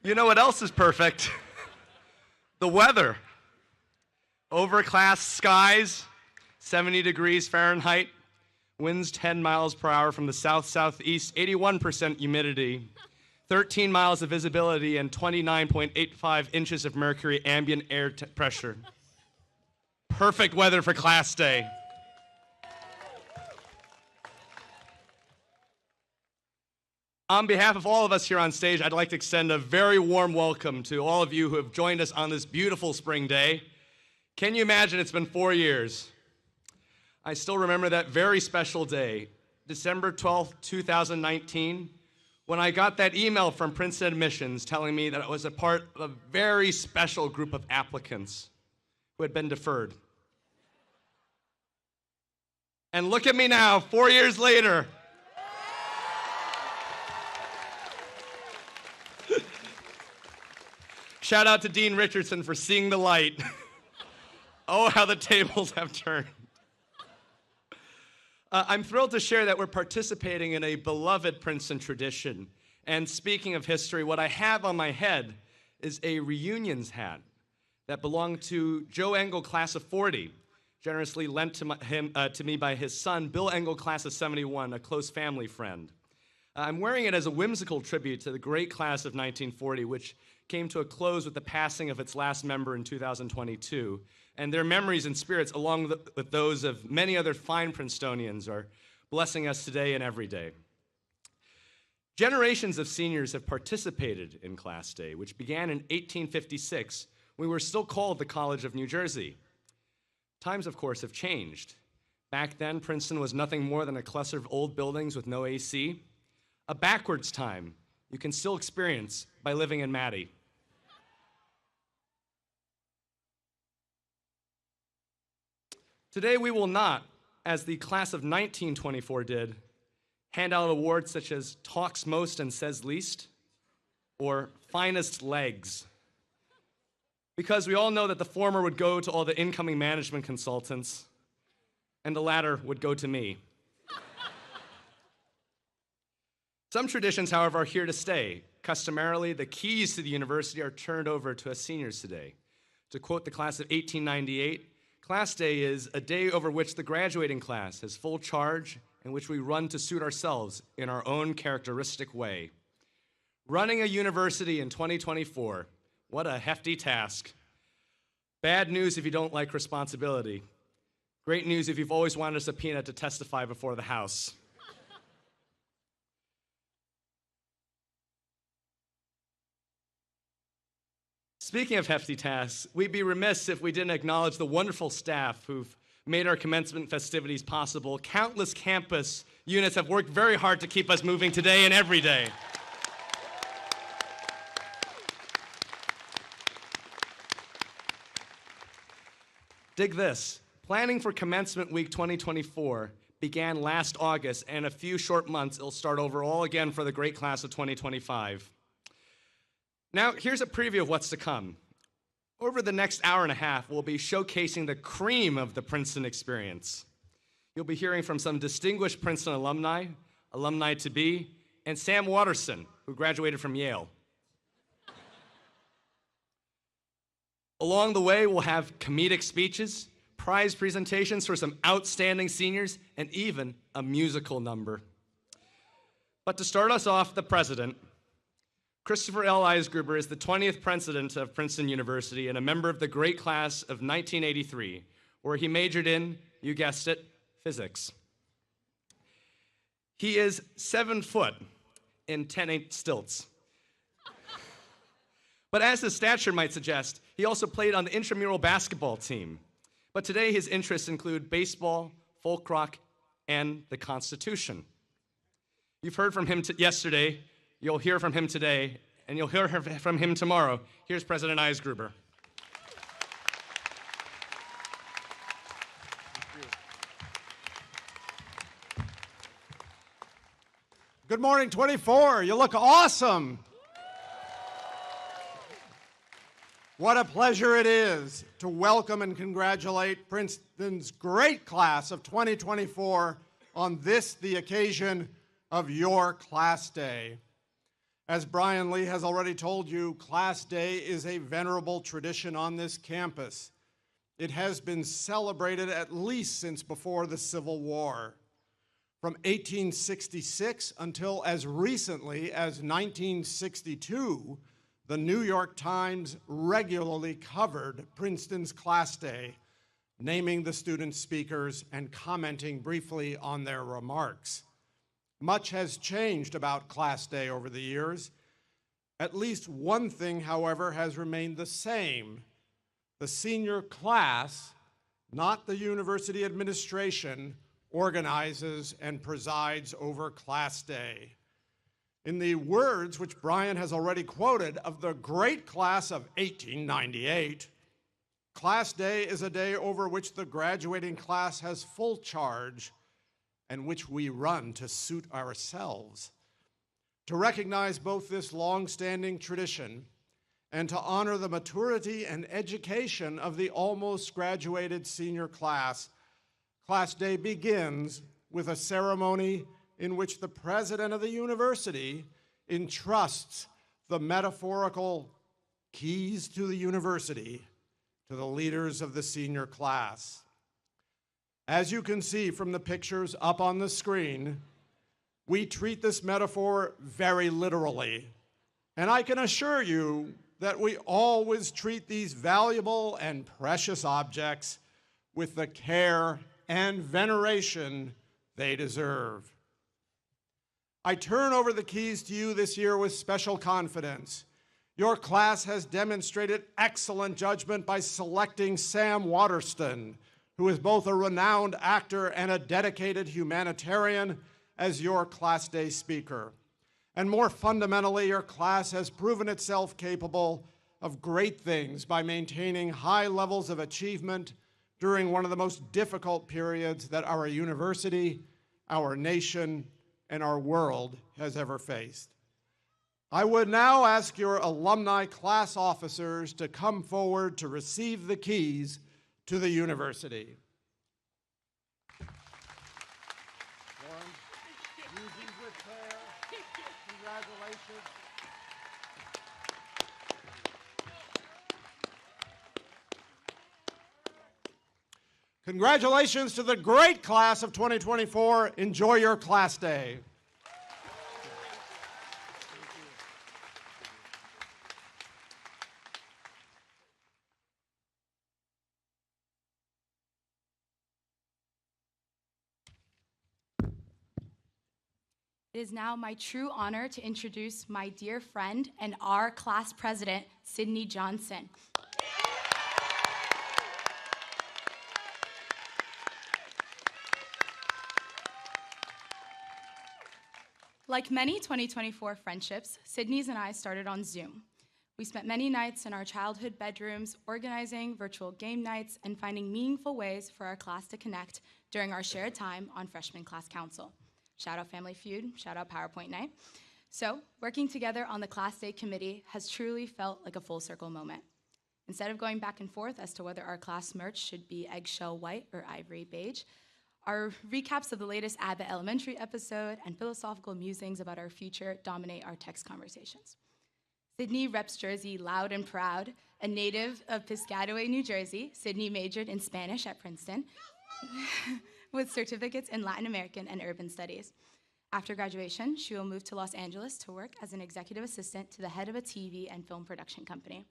You know what else is perfect? The weather. Overcast skies, 70 degrees Fahrenheit, winds 10 miles per hour from the south-southeast, 81% humidity, 13 miles of visibility, and 29.85 inches of mercury ambient air pressure. Perfect weather for class day. On behalf of all of us here on stage, I'd like to extend a very warm welcome to all of you who have joined us on this beautiful spring day. Can you imagine it's been 4 years? I still remember that very special day, December 12th, 2019, when I got that email from Princeton Admissions telling me that I was a part of a very special group of applicants who had been deferred. And look at me now, 4 years later. Shout out to Dean Richardson for seeing the light. Oh, how the tables have turned. I'm thrilled to share that we're participating in a beloved Princeton tradition. And speaking of history, what I have on my head is a reunions hat that belonged to Joe Engel, class of 40, generously lent to me by his son, Bill Engel, class of 71, a close family friend. I'm wearing it as a whimsical tribute to the great class of 1940, which came to a close with the passing of its last member in 2022. And their memories and spirits, along with those of many other fine Princetonians, are blessing us today and every day. Generations of seniors have participated in Class Day, which began in 1856, when we were still called the College of New Jersey. Times, of course, have changed. Back then, Princeton was nothing more than a cluster of old buildings with no AC. A backwards time you can still experience by living in Maddie. Today we will not, as the class of 1924 did, hand out awards such as Talks Most and Says Least, or Finest Legs. Because we all know that the former would go to all the incoming management consultants, and the latter would go to me. Some traditions, however, are here to stay. Customarily, the keys to the university are turned over to us seniors today. To quote the class of 1898, Class Day is a day over which the graduating class has full charge, in which we run to suit ourselves in our own characteristic way. Running a university in 2024, what a hefty task. Bad news if you don't like responsibility. Great news if you've always wanted a subpoena to testify before the House. Speaking of hefty tasks, we'd be remiss if we didn't acknowledge the wonderful staff who've made our commencement festivities possible. Countless campus units have worked very hard to keep us moving today and every day. Dig this. Planning for Commencement Week 2024 began last August, and in a few short months, it'll start over all again for the great class of 2025. Now, here's a preview of what's to come. Over the next hour and a half, we'll be showcasing the cream of the Princeton experience. You'll be hearing from some distinguished Princeton alumni, alumni-to-be, and Sam Waterston, who graduated from Yale. Along the way, we'll have comedic speeches, prize presentations for some outstanding seniors, and even a musical number. But to start us off, the president, Christopher L. Eisgruber, is the 20th president of Princeton University and a member of the great class of 1983, where he majored in, you guessed it, physics. He is 7 foot in 10/8 stilts. But as his stature might suggest, he also played on the intramural basketball team. But today his interests include baseball, folk rock, and the Constitution. You've heard from him yesterday, you'll hear from him today, and you'll hear from him tomorrow. Here's President Eisgruber. Good morning, 24. You look awesome. What a pleasure it is to welcome and congratulate Princeton's great class of 2024 on this, the occasion of your Class Day. As Brian Lee has already told you, Class Day is a venerable tradition on this campus. It has been celebrated at least since before the Civil War. From 1866 until as recently as 1962, the New York Times regularly covered Princeton's Class Day, naming the student speakers and commenting briefly on their remarks. Much has changed about Class Day over the years. At least one thing, however, has remained the same. The senior class, not the university administration, organizes and presides over Class Day. In the words which Brian has already quoted of the great class of 1898, Class Day is a day over which the graduating class has full charge and which we run to suit ourselves. To recognize both this long-standing tradition and to honor the maturity and education of the almost graduated senior class, Class Day begins with a ceremony in which the president of the university entrusts the metaphorical keys to the university to the leaders of the senior class. As you can see from the pictures up on the screen, we treat this metaphor very literally, and I can assure you that we always treat these valuable and precious objects with the care and veneration they deserve. I turn over the keys to you this year with special confidence. Your class has demonstrated excellent judgment by selecting Sam Waterston, who is both a renowned actor and a dedicated humanitarian, as your Class Day speaker. And more fundamentally, your class has proven itself capable of great things by maintaining high levels of achievement during one of the most difficult periods that our university, our nation, and our world has ever faced. I would now ask your alumni class officers to come forward to receive the keys to the university. Lauren, use these with care. Congratulations. Congratulations to the great class of 2024. Enjoy your Class Day. It is now my true honor to introduce my dear friend and our class president, Sydney Johnson. Like many 2024 friendships, Sydney's and I started on Zoom. We spent many nights in our childhood bedrooms organizing virtual game nights and finding meaningful ways for our class to connect during our shared time on Freshman Class Council. Shout out Family Feud, shout out PowerPoint night. So, working together on the Class Day committee has truly felt like a full circle moment. Instead of going back and forth as to whether our class merch should be eggshell white or ivory beige, our recaps of the latest Abbott Elementary episode and philosophical musings about our future dominate our text conversations. Sydney reps Jersey loud and proud. A native of Piscataway, New Jersey, Sydney majored in Spanish at Princeton with certificates in Latin American and Urban Studies. After graduation, she will move to Los Angeles to work as an executive assistant to the head of a TV and film production company.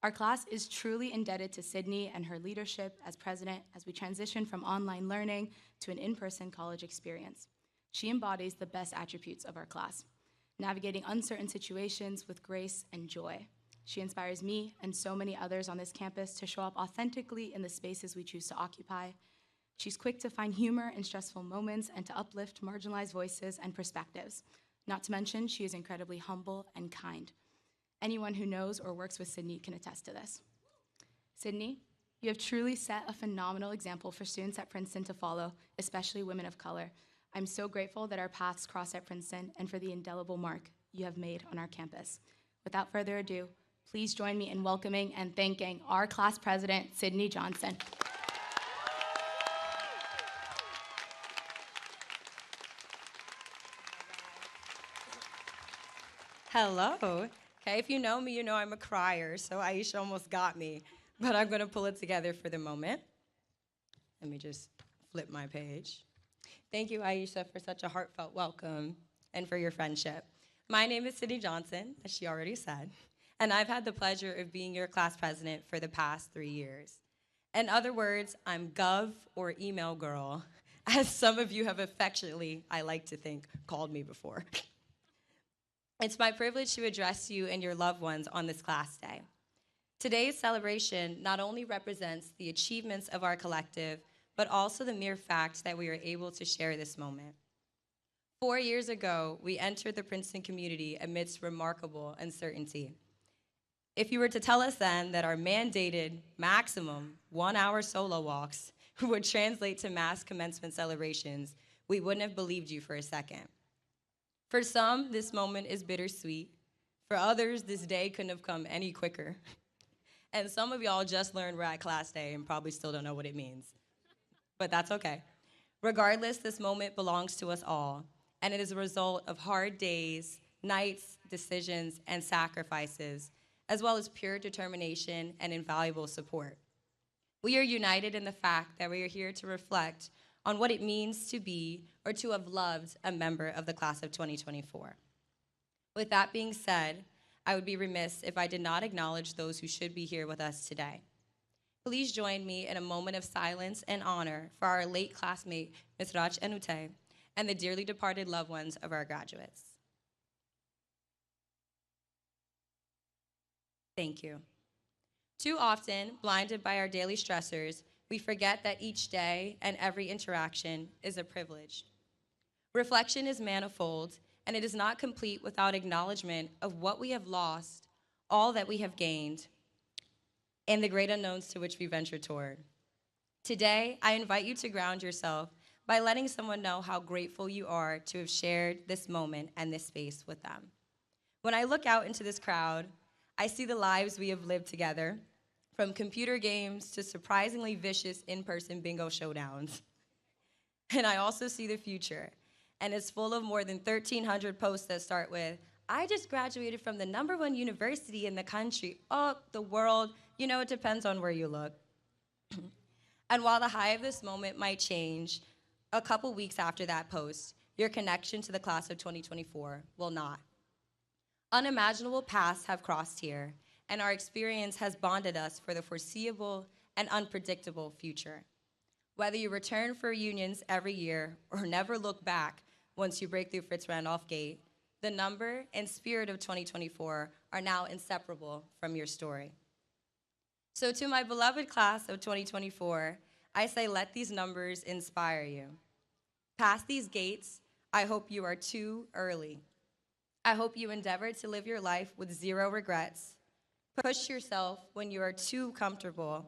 Our class is truly indebted to Sydney and her leadership as president as we transition from online learning to an in-person college experience. She embodies the best attributes of our class, navigating uncertain situations with grace and joy. She inspires me and so many others on this campus to show up authentically in the spaces we choose to occupy. She's quick to find humor in stressful moments and to uplift marginalized voices and perspectives. Not to mention, she is incredibly humble and kind. Anyone who knows or works with Sydney can attest to this. Sydney, you have truly set a phenomenal example for students at Princeton to follow, especially women of color. I'm so grateful that our paths cross at Princeton and for the indelible mark you have made on our campus. Without further ado, please join me in welcoming and thanking our class president, Sydney Johnson. Hello. Okay, if you know me, you know I'm a crier, so Aisha almost got me. But I'm going to pull it together for the moment. Let me just flip my page. Thank you, Aisha, for such a heartfelt welcome and for your friendship. My name is Sydney Johnson, as she already said, and I've had the pleasure of being your class president for the past 3 years. In other words, I'm Gov or email girl, as some of you have affectionately, I like to think, called me before. It's my privilege to address you and your loved ones on this class day. Today's celebration not only represents the achievements of our collective, but also the mere fact that we are able to share this moment. 4 years ago, we entered the Princeton community amidst remarkable uncertainty. If you were to tell us then that our mandated maximum 1-hour solo walks would translate to mass commencement celebrations, we wouldn't have believed you for a second. For some, this moment is bittersweet. For others, this day couldn't have come any quicker. And some of y'all just learned we're at class day and probably still don't know what it means. But that's okay. Regardless, this moment belongs to us all, and it is a result of hard days, nights, decisions, and sacrifices, as well as pure determination and invaluable support. We are united in the fact that we are here to reflect on what it means to be or to have loved a member of the class of 2024. With that being said, I would be remiss if I did not acknowledge those who should be here with us today. Please join me in a moment of silence and honor for our late classmate, Ms. Raj Enute, and the dearly departed loved ones of our graduates. Thank you. Too often, blinded by our daily stressors, we forget that each day and every interaction is a privilege. Reflection is manifold, and it is not complete without acknowledgement of what we have lost, all that we have gained, and the great unknowns to which we venture toward. Today, I invite you to ground yourself by letting someone know how grateful you are to have shared this moment and this space with them. When I look out into this crowd, I see the lives we have lived together, from computer games to surprisingly vicious in-person bingo showdowns. And I also see the future, and it's full of more than 1,300 posts that start with, I just graduated from the #1 university in the country. Oh, the world, you know, it depends on where you look. And while the high of this moment might change, a couple weeks after that post, your connection to the class of 2024 will not. Unimaginable paths have crossed here, and our experience has bonded us for the foreseeable and unpredictable future. Whether you return for reunions every year or never look back once you break through Fitz Randolph Gate, the number and spirit of 2024 are now inseparable from your story. So to my beloved class of 2024, I say let these numbers inspire you. Past these gates, I hope you are too early. I hope you endeavor to live your life with 0 regrets, push yourself when you are too comfortable,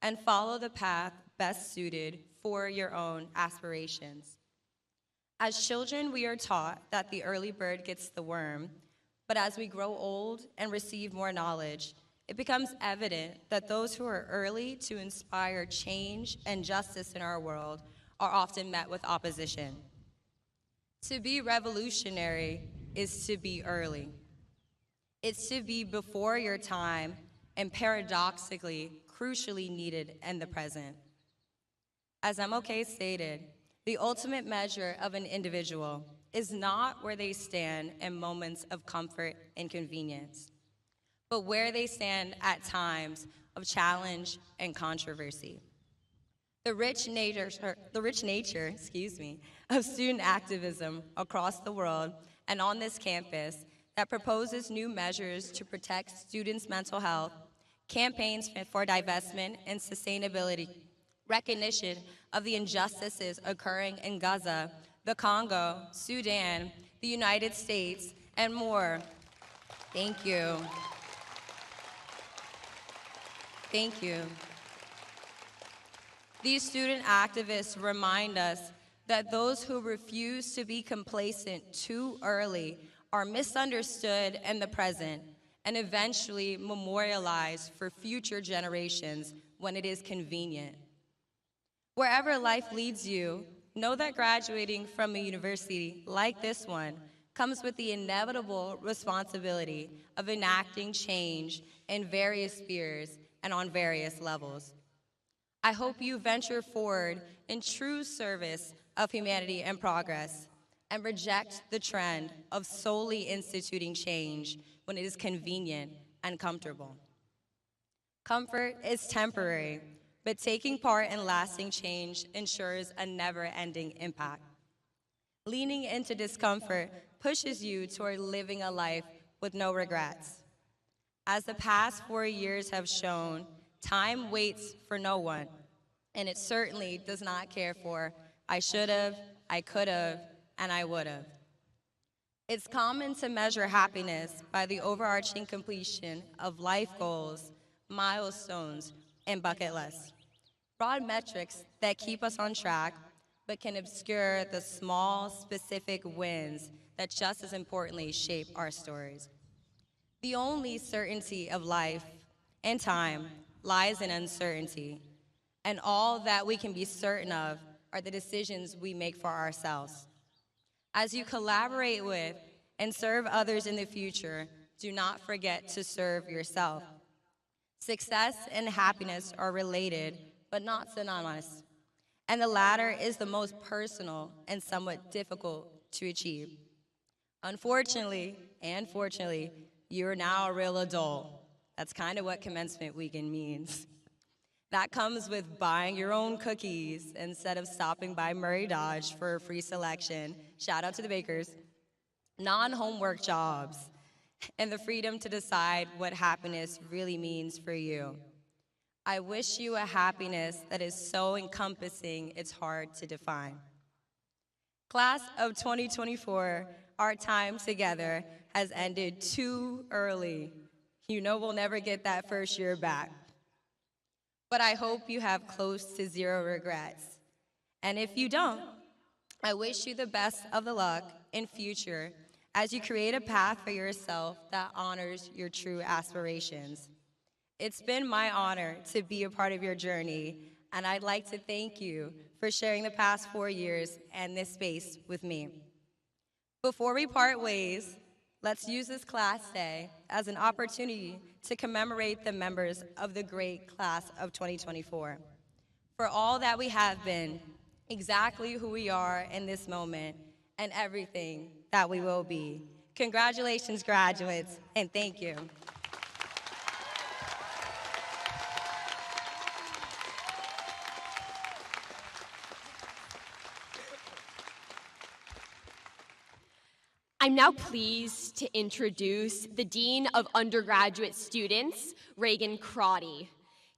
and follow the path best suited for your own aspirations. As children, we are taught that the early bird gets the worm, but as we grow old and receive more knowledge, it becomes evident that those who are early to inspire change and justice in our world are often met with opposition. To be revolutionary is to be early. It's to be before your time and paradoxically, crucially needed in the present. As MLK stated, the ultimate measure of an individual is not where they stand in moments of comfort and convenience, but where they stand at times of challenge and controversy. The rich nature, of student activism across the world and on this campus that proposes new measures to protect students' mental health, campaigns for divestment and sustainability, recognition of the injustices occurring in Gaza, the Congo, Sudan, the United States, and more. Thank you. Thank you. These student activists remind us that those who refuse to be complacent too early are misunderstood in the present and eventually memorialized for future generations when it is convenient. Wherever life leads you, know that graduating from a university like this one comes with the inevitable responsibility of enacting change in various spheres and on various levels. I hope you venture forward in true service of humanity and progress and reject the trend of solely instituting change when it is convenient and comfortable. Comfort is temporary, but taking part in lasting change ensures a never-ending impact. Leaning into discomfort pushes you toward living a life with no regrets. As the past 4 years have shown, time waits for no one, and it certainly does not care for I should've, I could've, and I would've. It's common to measure happiness by the overarching completion of life goals, milestones, and bucket lists. Broad metrics that keep us on track, but can obscure the small, specific wins that just as importantly shape our stories. The only certainty of life and time lies in uncertainty, and all that we can be certain of are the decisions we make for ourselves. As you collaborate with and serve others in the future, do not forget to serve yourself. Success and happiness are related, but not synonymous, and the latter is the most personal and somewhat difficult to achieve. Unfortunately, and fortunately, you're now a real adult. That's kind of what commencement weekend means. That comes with buying your own cookies instead of stopping by Murray Dodge for a free selection. Shout out to the bakers. Non-homework jobs, and the freedom to decide what happiness really means for you. I wish you a happiness that is so encompassing it's hard to define. Class of 2024, our time together has ended too early. You know we'll never get that first year back. But I hope you have close to zero regrets. And if you don't, I wish you the best of the luck in future as you create a path for yourself that honors your true aspirations. It's been my honor to be a part of your journey, and I'd like to thank you for sharing the past 4 years and this space with me. Before we part ways, let's use this class day as an opportunity to commemorate the members of the great class of 2024. For all that we have been, exactly who we are in this moment, and everything that we will be. Congratulations, graduates, and thank you. I'm now pleased to introduce the Dean of Undergraduate Students, Reagan Crotty.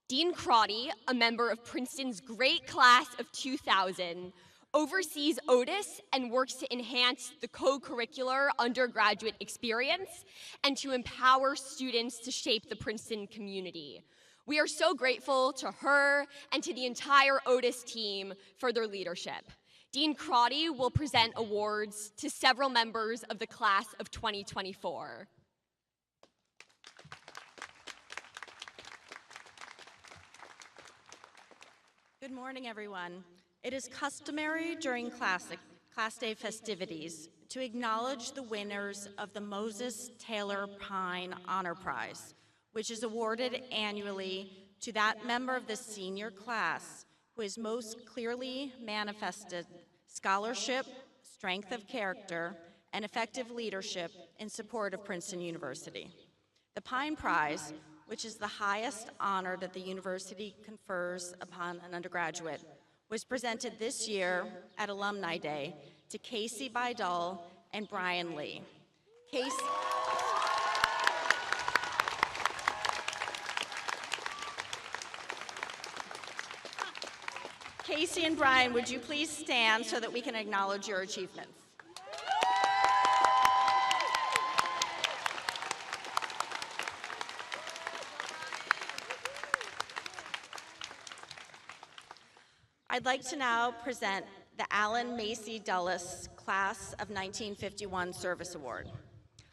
Dean Crotty, a member of Princeton's great class of 2000, oversees Otis and works to enhance the co-curricular undergraduate experience and to empower students to shape the Princeton community. We are so grateful to her and to the entire Otis team for their leadership. Dean Crotty will present awards to several members of the class of 2024. Good morning, everyone. It is customary during Class Day festivities to acknowledge the winners of the Moses Taylor Pine Honor Prize, which is awarded annually to that member of the senior class who has most clearly manifested scholarship, strength of character, and effective leadership in support of Princeton University. The Pine Prize, which is the highest honor that the university confers upon an undergraduate, was presented this year at Alumni Day to Casey Bidall and Brian Lee. Casey and Brian, would you please stand so that we can acknowledge your achievements? I'd like to now present the Alan Macy Dulles Class of 1951 Service Award.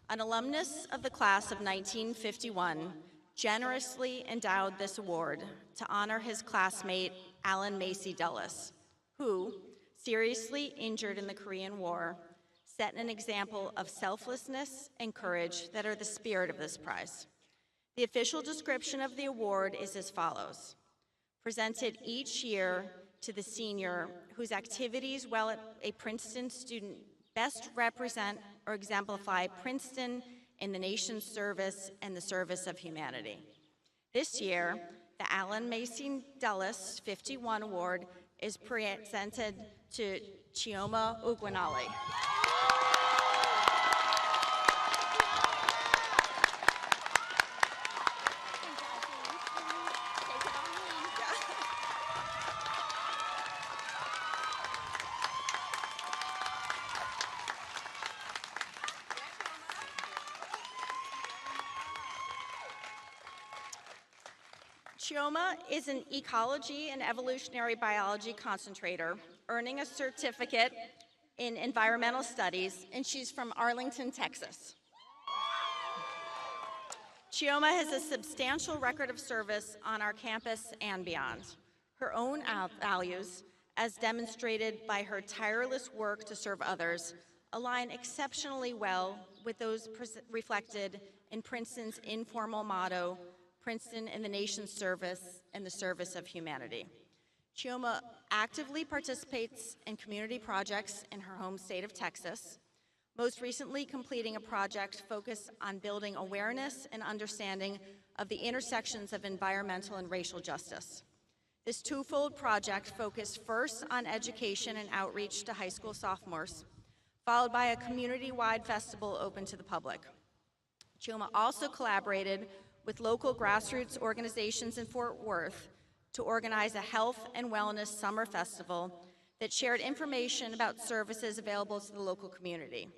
An alumnus of the class of 1951 generously endowed this award to honor his classmate, Alan Macy Dulles, who, seriously injured in the Korean War, set an example of selflessness and courage that are the spirit of this prize. The official description of the award is as follows. Presented each year to the senior whose activities while a Princeton student best represent or exemplify Princeton in the nation's service and the service of humanity. This year, the Allen Macy Dulles 51 Award is presented to Chioma Ugwanali. Chioma is an ecology and evolutionary biology concentrator, earning a certificate in environmental studies, and she's from Arlington, Texas. Chioma has a substantial record of service on our campus and beyond. Her own values, as demonstrated by her tireless work to serve others, align exceptionally well with those reflected in Princeton's informal motto, Princeton in the nation's service and the service of humanity. Chioma actively participates in community projects in her home state of Texas, most recently completing a project focused on building awareness and understanding of the intersections of environmental and racial justice. This twofold project focused first on education and outreach to high school sophomores, followed by a community-wide festival open to the public. Chioma also collaborated with local grassroots organizations in Fort Worth to organize a health and wellness summer festival that shared information about services available to the local community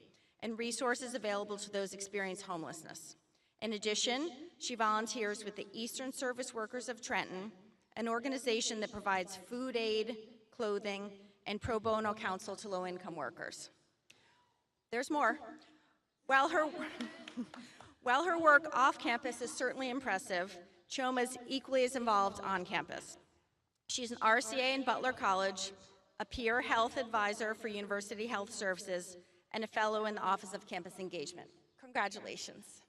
and resources available to those experiencing homelessness. In addition, she volunteers with the Eastern Service Workers of Trenton, an organization that provides food aid, clothing, and pro bono counsel to low-income workers. There's more. While her work off campus is certainly impressive, Chioma is equally as involved on campus. She's an RCA in Butler College, a peer health advisor for University Health Services, and a fellow in the Office of Campus Engagement. Congratulations.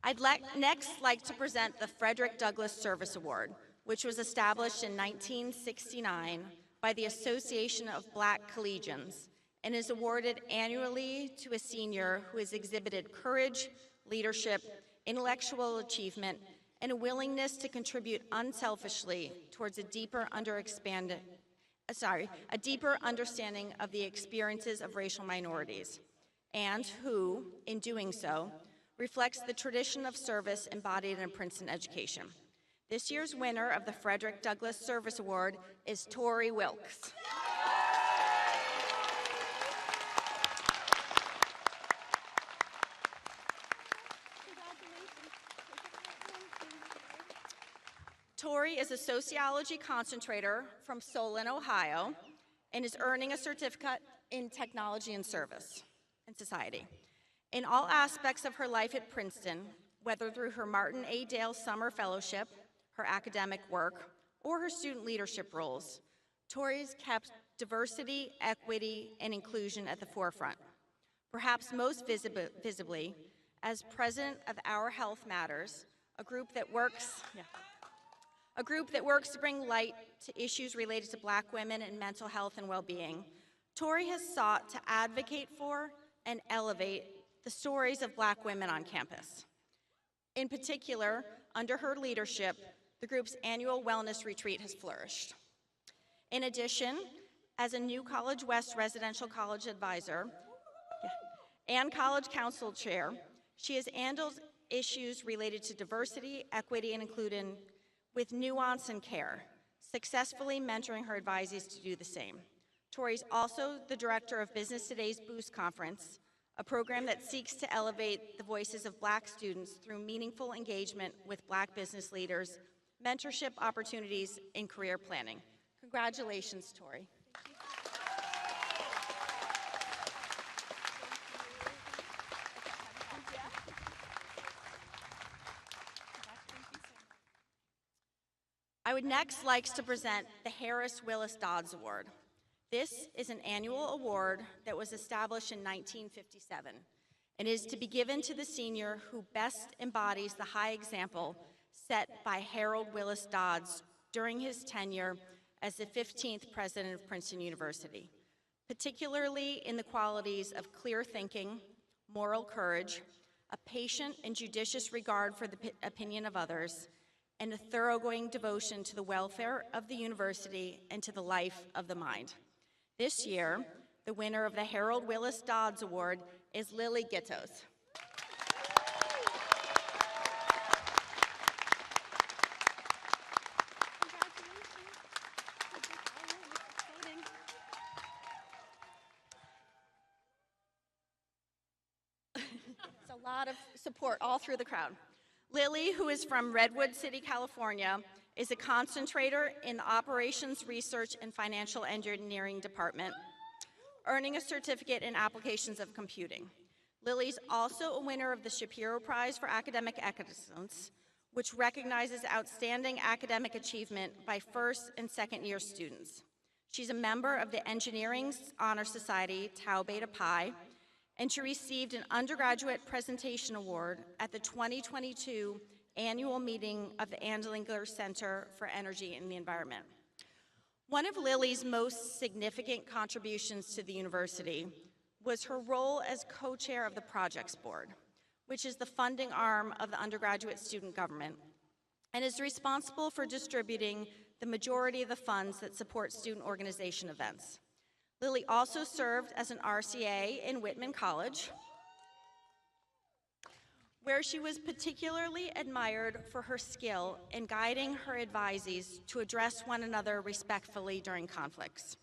I'd next like to present the Frederick Douglass Service Award, which was established in 1969 by the Association of Black Collegians and is awarded annually to a senior who has exhibited courage, leadership, intellectual achievement, and a willingness to contribute unselfishly towards a deeper understanding of the experiences of racial minorities, and who, in doing so, reflects the tradition of service embodied in Princeton education. This year's winner of the Frederick Douglass Service Award is Tori Wilkes. Tori is a sociology concentrator from Solon, Ohio, and is earning a certificate in technology and service and society. In all aspects of her life at Princeton, whether through her Martin A. Dale Summer Fellowship, her academic work, or her student leadership roles, Tori's kept diversity, equity, and inclusion at the forefront. Perhaps most visibly, as president of Our Health Matters, a group that works to bring light to issues related to Black women and mental health and well-being, Tori has sought to advocate for and elevate the stories of Black women on campus. In particular, under her leadership, the group's annual wellness retreat has flourished. In addition, as a new College West residential college advisor and college council chair, she has handled issues related to diversity, equity, and inclusion with nuance and care, successfully mentoring her advisees to do the same. Tori's also the director of Business Today's Boost Conference, a program that seeks to elevate the voices of Black students through meaningful engagement with Black business leaders, mentorship opportunities, and career planning. Congratulations, Tori. I would next like to present the Harris Willis Dodds Award. This is an annual award that was established in 1957 and is to be given to the senior who best embodies the high example set by Harold Willis Dodds during his tenure as the 15th president of Princeton University, particularly in the qualities of clear thinking, moral courage, a patient and judicious regard for the opinion of others, and a thoroughgoing devotion to the welfare of the university and to the life of the mind. This year, the winner of the Harold Willis Dodds Award is Lily Gittos. It's a lot of support all through the crowd. Lily, who is from Redwood City, California, is a concentrator in the Operations Research and Financial Engineering Department, earning a certificate in applications of computing. Lily's also a winner of the Shapiro Prize for Academic Excellence, which recognizes outstanding academic achievement by first and second year students. She's a member of the Engineering Honor Society, Tau Beta Pi, and she received an undergraduate presentation award at the 2022 annual meeting of the Andlinger Center for Energy and the Environment. One of Lily's most significant contributions to the university was her role as co-chair of the Projects Board, which is the funding arm of the undergraduate student government, and is responsible for distributing the majority of the funds that support student organization events. Lily also served as an RCA in Whitman College, where she was particularly admired for her skill in guiding her advisees to address one another respectfully during conflicts.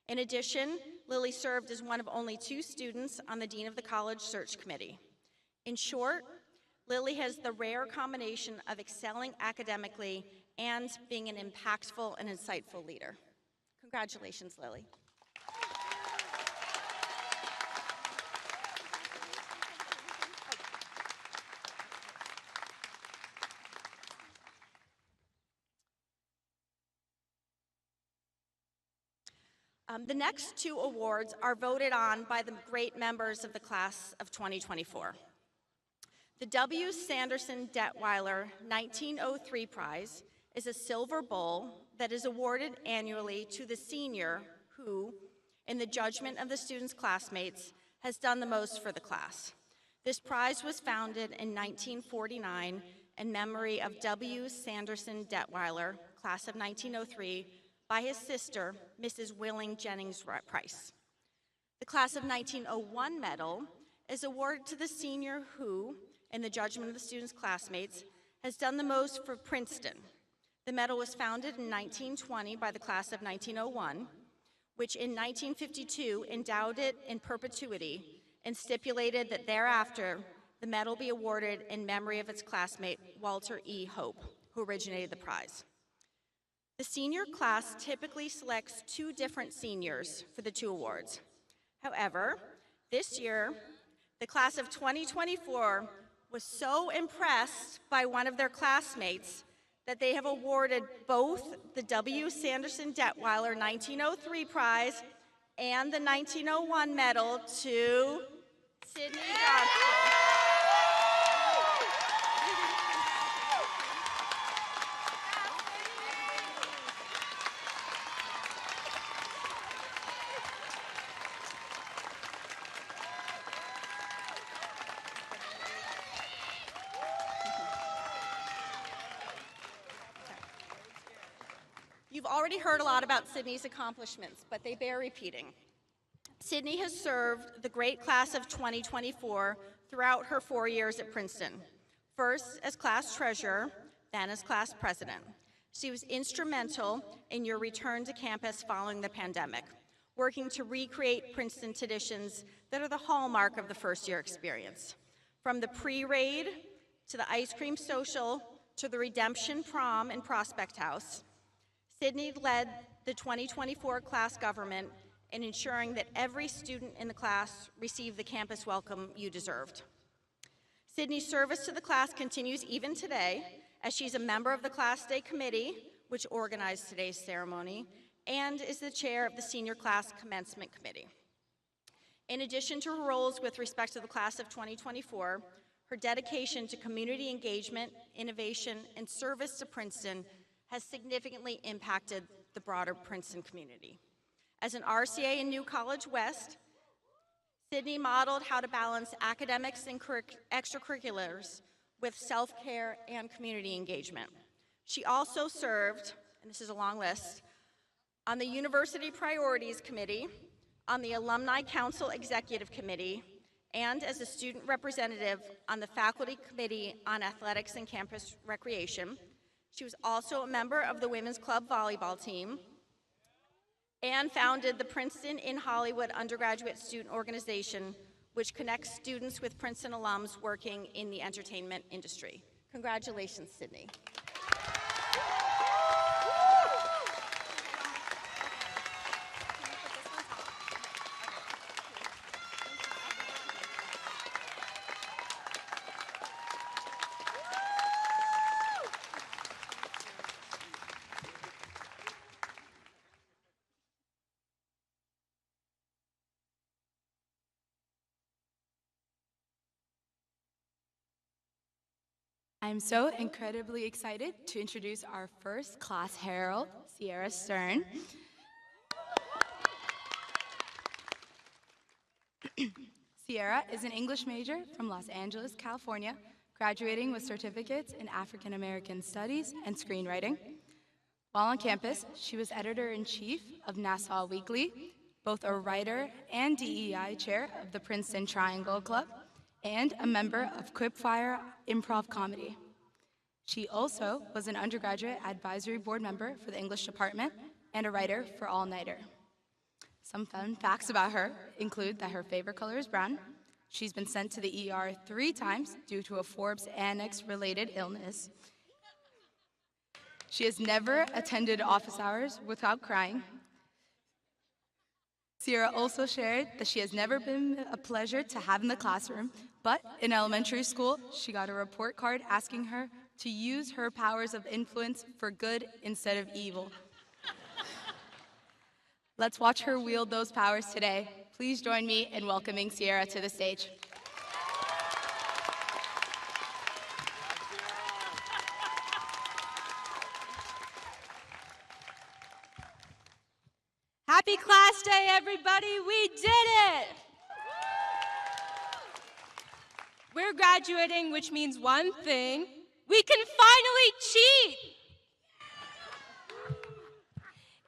In addition, Lily served as one of only 2 students on the Dean of the College Search Committee. In short, Lily has the rare combination of excelling academically and being an impactful and insightful leader. Congratulations, Lily. The next 2 awards are voted on by the great members of the class of 2024. The W. Sanderson Detweiler 1903 Prize is a silver bowl that is awarded annually to the senior who, in the judgment of the students' classmates, has done the most for the class. This prize was founded in 1949 in memory of W. Sanderson Detweiler, class of 1903, by his sister, Mrs. Willing Jennings Price. The class of 1901 medal is awarded to the senior who, in the judgment of the students' classmates, has done the most for Princeton. The medal was founded in 1920 by the class of 1901, which in 1952 endowed it in perpetuity and stipulated that thereafter the medal be awarded in memory of its classmate, Walter E. Hope, who originated the prize. The senior class typically selects 2 different seniors for the 2 awards. However, this year, the class of 2024 was so impressed by one of their classmates that they have awarded both the W. Sanderson Detweiler 1903 Prize and the 1901 medal to Sydney Johnson. You've already heard a lot about Sydney's accomplishments, but they bear repeating. Sydney has served the great class of 2024 throughout her 4 years at Princeton, first as class treasurer, then as class president. She was instrumental in your return to campus following the pandemic, working to recreate Princeton traditions that are the hallmark of the first-year experience. From the pre-raid, to the ice cream social, to the redemption prom in Prospect House, Sydney led the 2024 class government in ensuring that every student in the class received the campus welcome you deserved. Sydney's service to the class continues even today, as she's a member of the Class Day Committee, which organized today's ceremony, and is the chair of the Senior Class Commencement Committee. In addition to her roles with respect to the class of 2024, her dedication to community engagement, innovation, and service to Princeton has significantly impacted the broader Princeton community. As an RCA in New College West, Sydney modeled how to balance academics and extracurriculars with self-care and community engagement. She also served, and this is a long list, on the University Priorities Committee, on the Alumni Council Executive Committee, and as a student representative on the Faculty Committee on Athletics and Campus Recreation. She was also a member of the Women's Club volleyball team and founded the Princeton in Hollywood undergraduate student organization, which connects students with Princeton alums working in the entertainment industry. Congratulations, Sydney. I'm so incredibly excited to introduce our first class herald, Sierra Stern. Sierra is an English major from Los Angeles, California, graduating with certificates in African American Studies and Screenwriting. While on campus, she was editor-in-chief of Nassau Weekly, both a writer and DEI chair of the Princeton Triangle Club, and a member of Quipfire Improv Comedy. She also was an undergraduate advisory board member for the English department and a writer for All Nighter. Some fun facts about her include that her favorite color is brown. She's been sent to the ER 3 times due to a Forbes Annex-related illness. She has never attended office hours without crying. Sierra also shared that she has never been a pleasure to have in the classroom, but in elementary school, she got a report card asking her to use her powers of influence for good instead of evil. Let's watch her wield those powers today. Please join me in welcoming Sierra to the stage. Happy class day, everybody. We did it. We're graduating, which means one thing. We can finally cheat.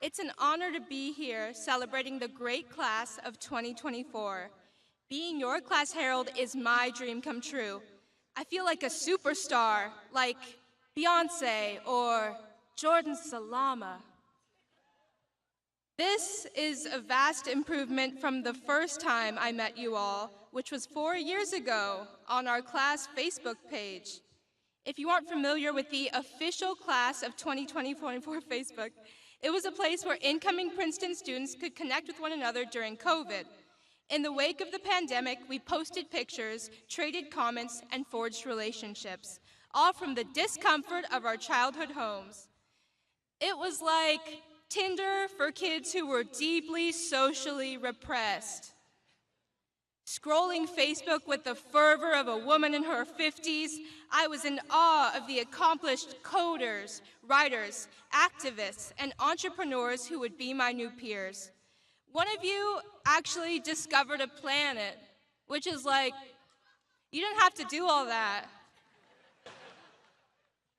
It's an honor to be here celebrating the great class of 2024. Being your class herald is my dream come true. I feel like a superstar, like Beyonce or Jordan Salama. This is a vast improvement from the first time I met you all, which was 4 years ago on our class Facebook page. If you aren't familiar with the official class of 2024 Facebook, it was a place where incoming Princeton students could connect with one another during COVID. In the wake of the pandemic, we posted pictures, traded comments, and forged relationships, all from the discomfort of our childhood homes. It was like Tinder for kids who were deeply socially repressed. Scrolling Facebook with the fervor of a woman in her 50s, I was in awe of the accomplished coders, writers, activists, and entrepreneurs who would be my new peers. One of you actually discovered a planet, which is like, you didn't have to do all that.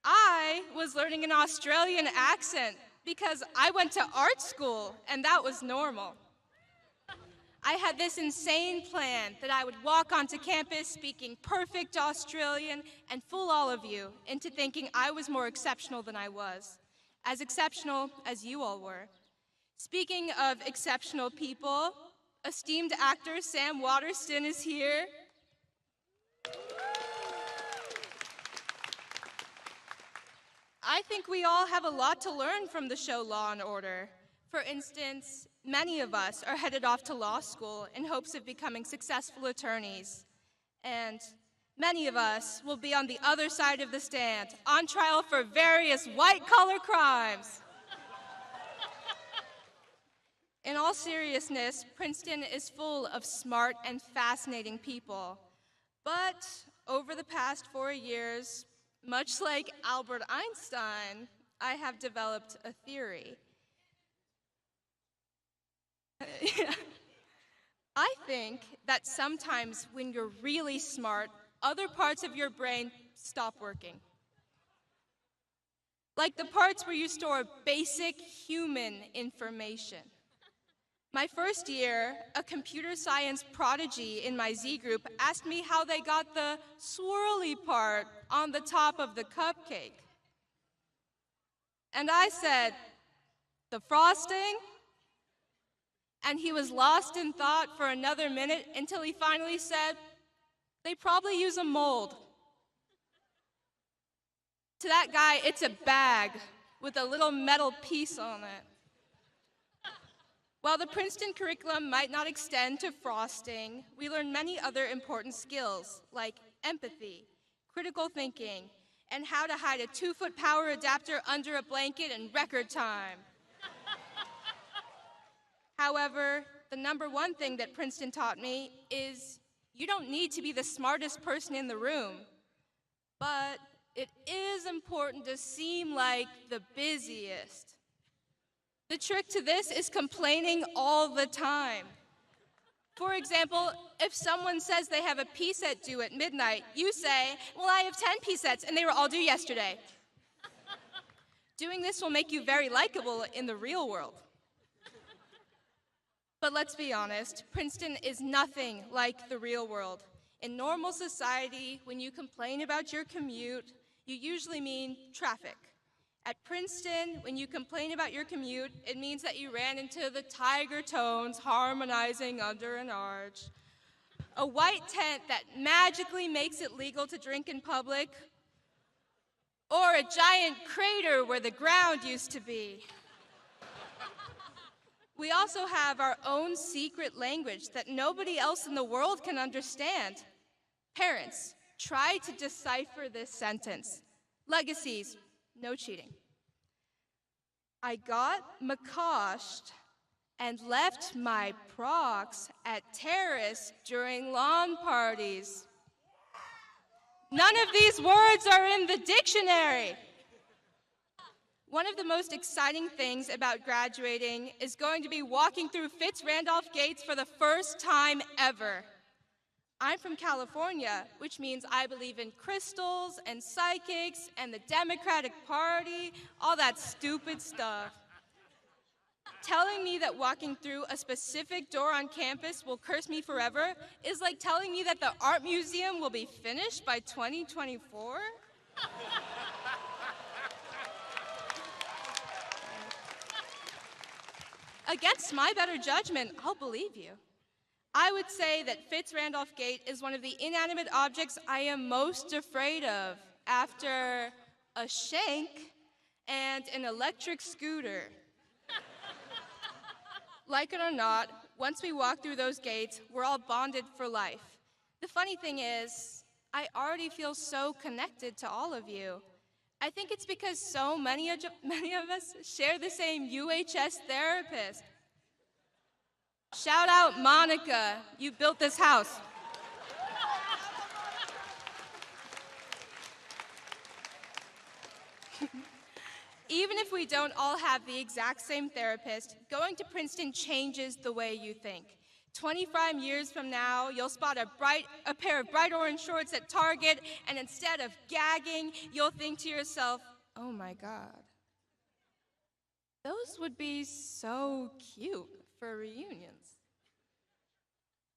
I was learning an Australian accent because I went to art school, and that was normal. I had this insane plan that I would walk onto campus speaking perfect Australian and fool all of you into thinking I was more exceptional than I was, as exceptional as you all were. Speaking of exceptional people, esteemed actor Sam Waterston is here. I think we all have a lot to learn from the show Law and Order. For instance, many of us are headed off to law school in hopes of becoming successful attorneys. And Many of us will be on the other side of the stand, on trial for various white-collar crimes. In all seriousness, Princeton is full of smart and fascinating people. But over the past 4 years, much like Albert Einstein, I have developed a theory. I think that sometimes when you're really smart, other parts of your brain stop working. Like the parts where you store basic human information. My first year, a computer science prodigy in my Z group asked me how they got the swirly part on the top of the cupcake. And I said, the frosting? And he was lost in thought for another minute until he finally said, they probably use a mold. To that guy, it's a bag with a little metal piece on it. While the Princeton curriculum might not extend to frosting, we learn many other important skills like empathy, critical thinking, and how to hide a 2-foot power adapter under a blanket in record time. However, the number one thing that Princeton taught me is you don't need to be the smartest person in the room, but it is important to seem like the busiest. The trick to this is complaining all the time. For example, if someone says they have a pea set due at midnight, you say, well, I have 10 pea sets and they were all due yesterday. Doing this will make you very likable in the real world. But let's be honest, Princeton is nothing like the real world. In normal society, when you complain about your commute, you usually mean traffic. At Princeton, when you complain about your commute, it means that you ran into the tiger tones harmonizing under an arch, a white tent that magically makes it legal to drink in public, or a giant crater where the ground used to be. We also have our own secret language that nobody else in the world can understand. Parents, try to decipher this sentence. Legacies, no cheating. I got macoshed and left my procs at terrace during lawn parties. None of these words are in the dictionary. One of the most exciting things about graduating is going to be walking through Fitz-Randolph gates for the first time ever. I'm from California, which means I believe in crystals and psychics and the Democratic Party, all that stupid stuff. Telling me that walking through a specific door on campus will curse me forever is like telling me that the art museum will be finished by 2024. Against my better judgment, I'll believe you. I would say that Fitz-Randolph Gate is one of the inanimate objects I am most afraid of after a shank and an electric scooter. Like it or not, once we walk through those gates, we're all bonded for life. The funny thing is, I already feel so connected to all of you. I think it's because so many of us share the same UHS therapist. Shout out Monica, you built this house. Even if we don't all have the exact same therapist, going to Princeton changes the way you think. 25 years from now, you'll spot a pair of bright orange shorts at Target, and instead of gagging, you'll think to yourself, oh my God, those would be so cute for reunions.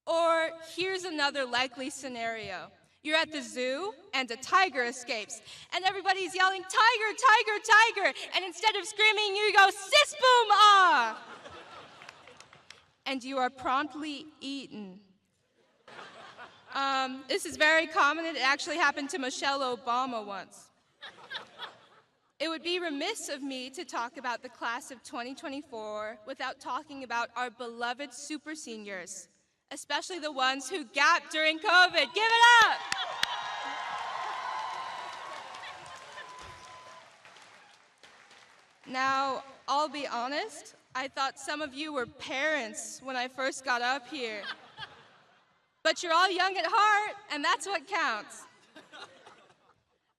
Or here's another likely scenario. You're at the zoo, and a tiger escapes, and everybody's yelling, tiger, tiger, tiger, and instead of screaming, you go, sis boom ah! And you are promptly eaten. This is very common. It actually happened to Michelle Obama once. It would be remiss of me to talk about the class of 2024 without talking about our beloved super seniors, especially the ones who gapped during COVID. Give it up! Now, I'll be honest, I thought some of you were parents when I first got up here. But you're all young at heart, and that's what counts.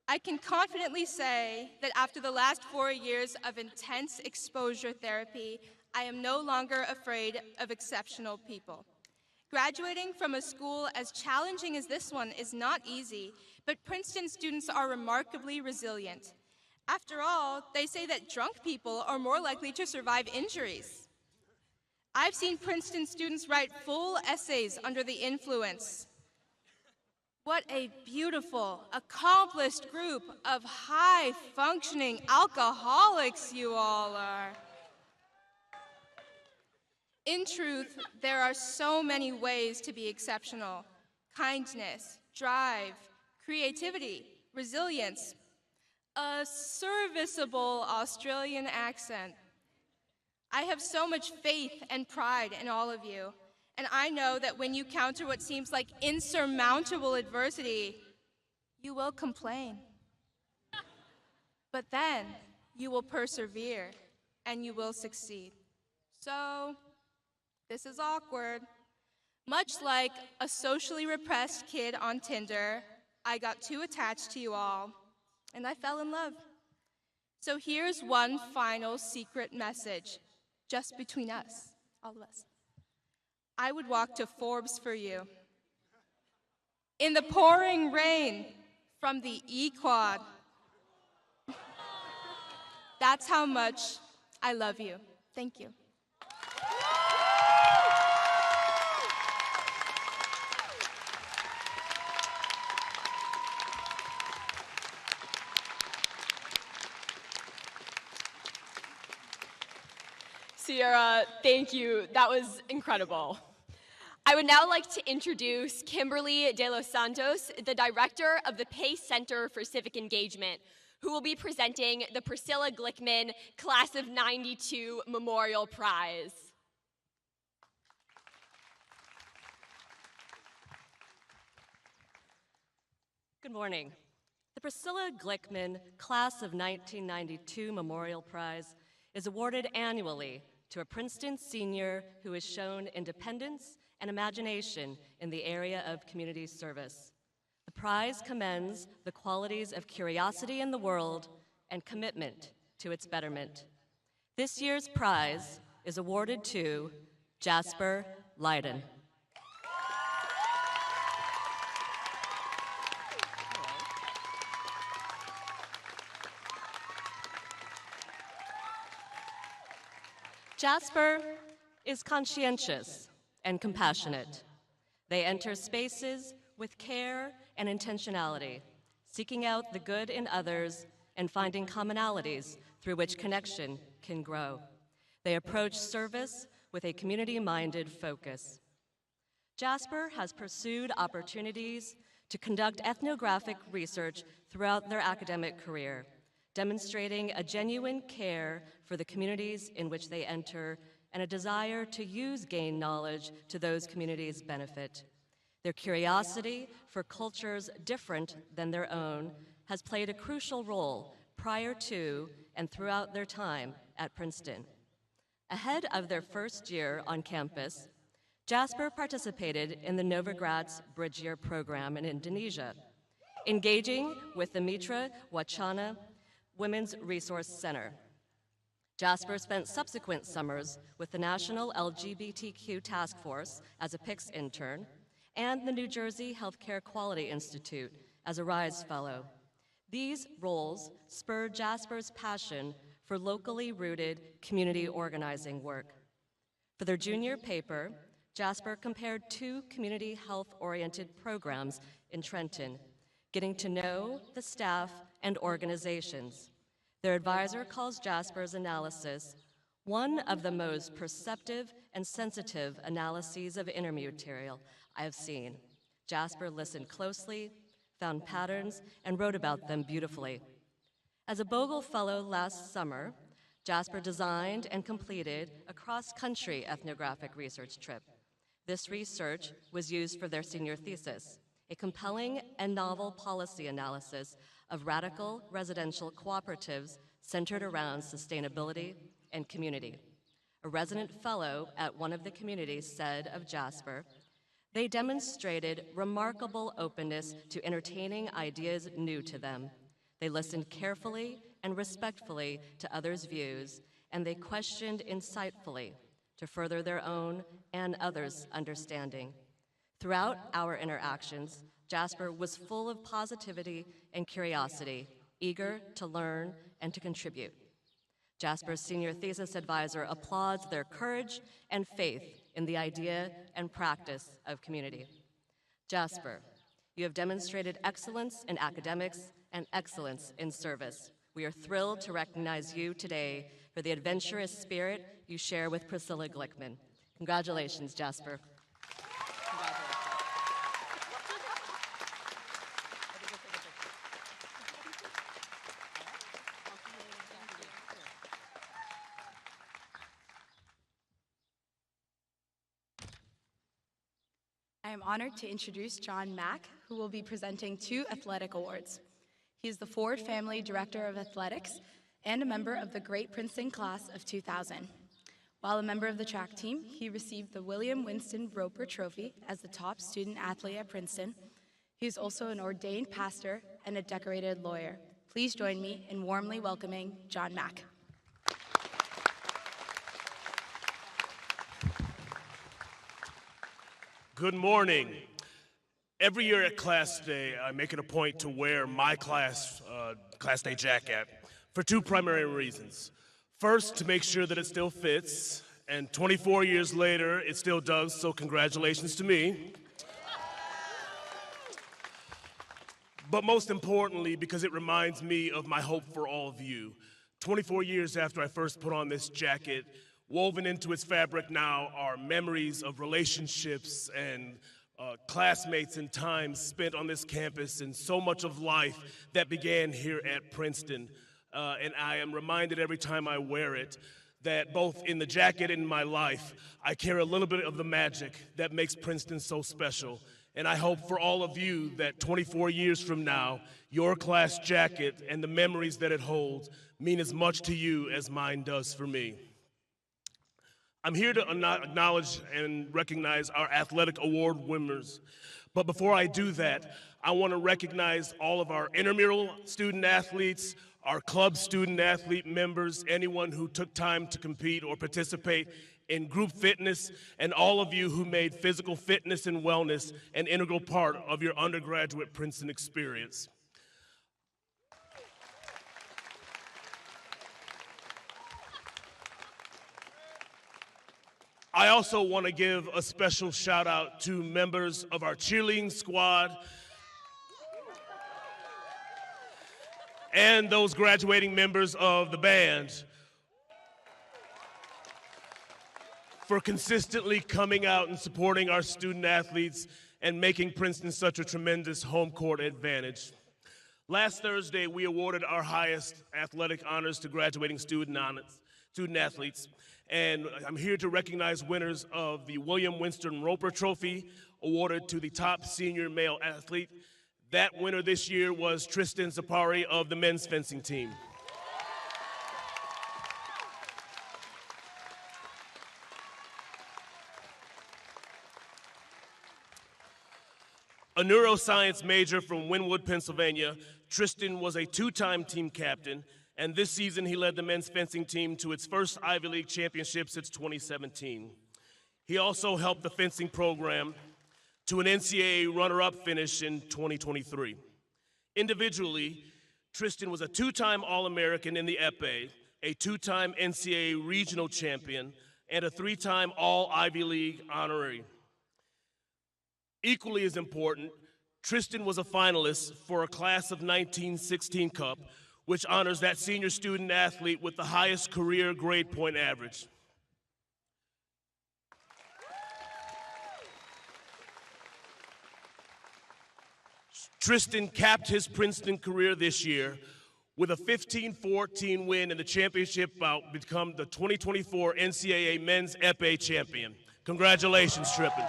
I can confidently say that after the last 4 years of intense exposure therapy, I am no longer afraid of exceptional people. Graduating from a school as challenging as this one is not easy, but Princeton students are remarkably resilient. After all, they say that drunk people are more likely to survive injuries. I've seen Princeton students write full essays under the influence. What a beautiful, accomplished group of high-functioning alcoholics you all are. In truth, there are so many ways to be exceptional. Kindness, drive, creativity, resilience, a serviceable Australian accent. I have so much faith and pride in all of you, and I know that when you counter what seems like insurmountable adversity, you will complain. But then you will persevere, and you will succeed. So, this is awkward. Much like a socially repressed kid on Tinder, I got too attached to you all, and I fell in love. So here's one final secret message, just between us, all of us. I would walk to Forbes for you. In the pouring rain from the E-Quad. That's how much I love you. Thank you. Sierra, thank you. That was incredible. I would now like to introduce Kimberly De Los Santos, the director of the Pace Center for Civic Engagement, who will be presenting the Priscilla Glickman Class of '92 Memorial Prize. Good morning. The Priscilla Glickman Class of 1992 Memorial Prize is awarded annually to a Princeton senior who has shown independence and imagination in the area of community service. The prize commends the qualities of curiosity in the world and commitment to its betterment. This year's prize is awarded to Jasper Leiden. Jasper is conscientious and compassionate. They enter spaces with care and intentionality, seeking out the good in others and finding commonalities through which connection can grow. They approach service with a community-minded focus. Jasper has pursued opportunities to conduct ethnographic research throughout their academic career, demonstrating a genuine care for the communities in which they enter and a desire to use gained knowledge to those communities' benefit. Their curiosity for cultures different than their own has played a crucial role prior to and throughout their time at Princeton. Ahead of their first year on campus, Jasper participated in the Novogratz Bridge Year program in Indonesia, engaging with the Mitra Wacana Women's Resource Center. Jasper spent subsequent summers with the National LGBTQ Task Force as a PICS intern and the New Jersey Healthcare Quality Institute as a RISE Fellow. These roles spurred Jasper's passion for locally rooted community organizing work. For their junior paper, Jasper compared two community health-oriented programs in Trenton, getting to know the staff and organizations. Their advisor calls Jasper's analysis one of the most perceptive and sensitive analyses of interview material I have seen. Jasper listened closely, found patterns, and wrote about them beautifully. As a Bogle Fellow last summer, Jasper designed and completed a cross-country ethnographic research trip. This research was used for their senior thesis, a compelling and novel policy analysis of radical residential cooperatives centered around sustainability and community. A resident fellow at one of the communities said of Jasper, "They demonstrated remarkable openness to entertaining ideas new to them. They listened carefully and respectfully to others' views, and they questioned insightfully to further their own and others' understanding." Throughout our interactions, Jasper was full of positivity and curiosity, eager to learn and to contribute. Jasper's senior thesis advisor applauds their courage and faith in the idea and practice of community. Jasper, you have demonstrated excellence in academics and excellence in service. We are thrilled to recognize you today for the adventurous spirit you share with Priscilla Glickman. Congratulations, Jasper. I am honored to introduce John Mack, who will be presenting 2 athletic awards. He is the Ford Family Director of Athletics and a member of the Great Princeton Class of 2000. While a member of the track team, he received the William Winston Roper Trophy as the top student athlete at Princeton. He is also an ordained pastor and a decorated lawyer. Please join me in warmly welcoming John Mack. Good morning. Every year at Class Day, I make it a point to wear my Class Day jacket for 2 primary reasons. First, to make sure that it still fits, and 24 years later, it still does, so congratulations to me. But most importantly, because it reminds me of my hope for all of you. 24 years after I first put on this jacket, woven into its fabric now are memories of relationships and classmates and times spent on this campus and so much of life that began here at Princeton. And I am reminded every time I wear it that both in the jacket and in my life, I carry a little bit of the magic that makes Princeton so special. And I hope for all of you that 24 years from now, your class jacket and the memories that it holds mean as much to you as mine does for me. I'm here to acknowledge and recognize our athletic award winners. But before I do that, I want to recognize all of our intramural student athletes, our club student athlete members, anyone who took time to compete or participate in group fitness, and all of you who made physical fitness and wellness an integral part of your undergraduate Princeton experience. I also want to give a special shout out to members of our cheerleading squad and those graduating members of the band for consistently coming out and supporting our student athletes and making Princeton such a tremendous home court advantage. Last Thursday, we awarded our highest athletic honors to graduating student athletes. And I'm here to recognize winners of the William Winston Roper Trophy, awarded to the top senior male athlete. That winner this year was Tristan Zapari of the men's fencing team. A neuroscience major from Wynwood, Pennsylvania, Tristan was a 2-time team captain, and this season he led the men's fencing team to its first Ivy League championship since 2017. He also helped the fencing program to an NCAA runner-up finish in 2023. Individually, Tristan was a 2-time All-American in the epee, a 2-time NCAA regional champion, and a 3-time All-Ivy League honorary. Equally as important, Tristan was a finalist for a Class of 1916 Cup, which honors that senior student athlete with the highest career grade point average. Tristan capped his Princeton career this year with a 15-14 win in the championship bout, become the 2024 NCAA men's epee champion. Congratulations, Trippin.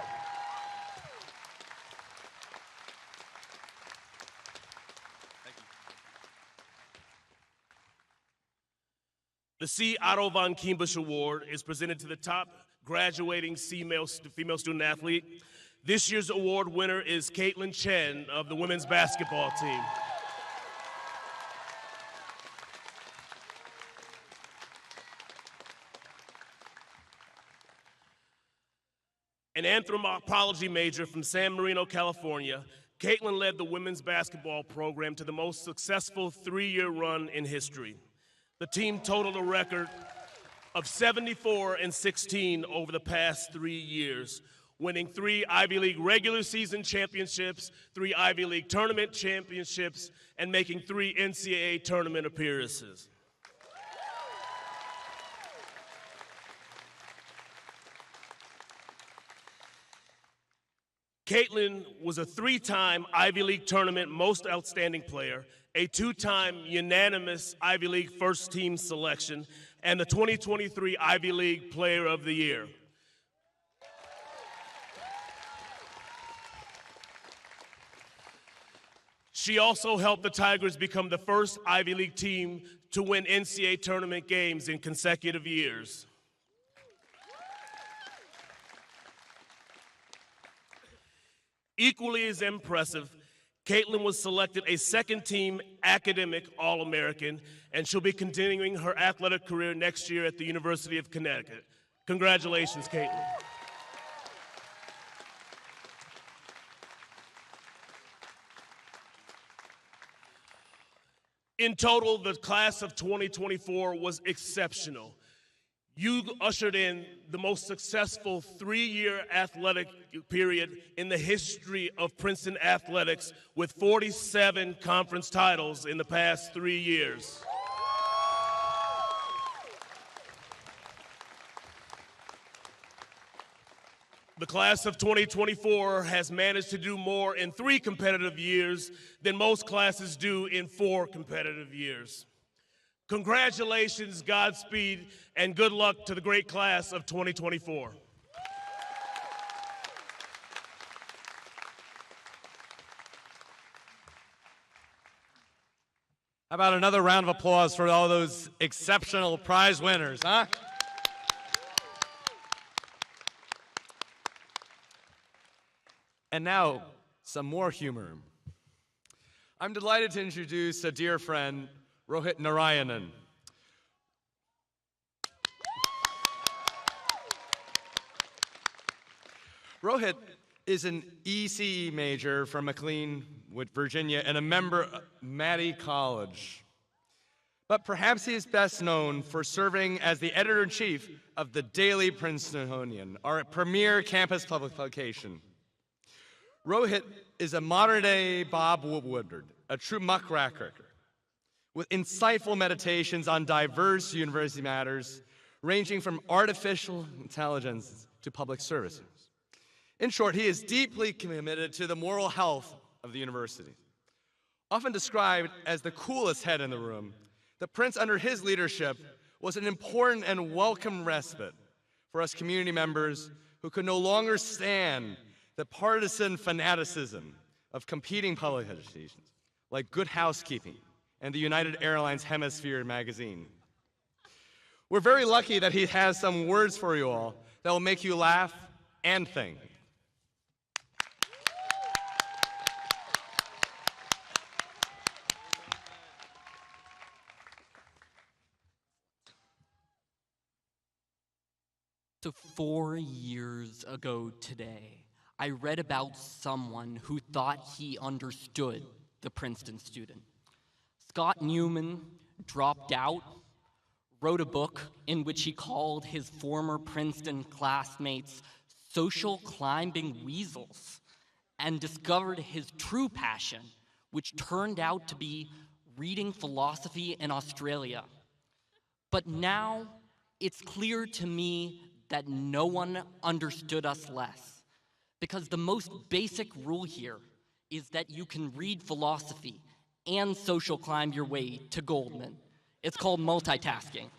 The C. Otto von Kienbusch Award is presented to the top graduating female student athlete. This year's award winner is Caitlin Chen of the women's basketball team. An anthropology major from San Marino, California, Caitlin led the women's basketball program to the most successful three-year run in history. The team totaled a record of 74-16 over the past 3 years, winning 3 Ivy League regular season championships, 3 Ivy League tournament championships, and making 3 NCAA tournament appearances. Caitlin was a 3-time Ivy League tournament most outstanding player, a 2-time unanimous Ivy League first team selection, and the 2023 Ivy League Player of the Year. She also helped the Tigers become the first Ivy League team to win NCAA tournament games in consecutive years. Equally as impressive, Caitlin was selected a second-team academic All-American, and she'll be continuing her athletic career next year at the University of Connecticut. Congratulations, Caitlin. In total, the class of 2024 was exceptional. You ushered in the most successful 3-year athletic period in the history of Princeton athletics with 47 conference titles in the past 3 years. The class of 2024 has managed to do more in 3 competitive years than most classes do in 4 competitive years. Congratulations, Godspeed, and good luck to the great class of 2024. How about another round of applause for all those exceptional prize winners, huh? And now, some more humor. I'm delighted to introduce a dear friend, Rohit Narayanan. Rohit is an ECE major from McLean, Virginia, and a member of Mattey College. But perhaps he is best known for serving as the editor-in-chief of the Daily Princetonian, our premier campus publication. Rohit is a modern-day Bob Woodward, a true muckraker, with insightful meditations on diverse university matters, ranging from artificial intelligence to public services. In short, he is deeply committed to the moral health of the university. Often described as the coolest head in the room, the Prince under his leadership was an important and welcome respite for us community members who could no longer stand the partisan fanaticism of competing public institutions like Good Housekeeping and the United Airlines Hemisphere magazine. We're very lucky that he has some words for you all that will make you laugh and think. So 4 years ago today, I read about someone who thought he understood the Princeton student. Scott Newman dropped out, wrote a book in which he called his former Princeton classmates social climbing weasels, and discovered his true passion, which turned out to be reading philosophy in Australia. But now it's clear to me that no one understood us less, because the most basic rule here is that you can read philosophy and social climb your way to Goldman. It's called multitasking.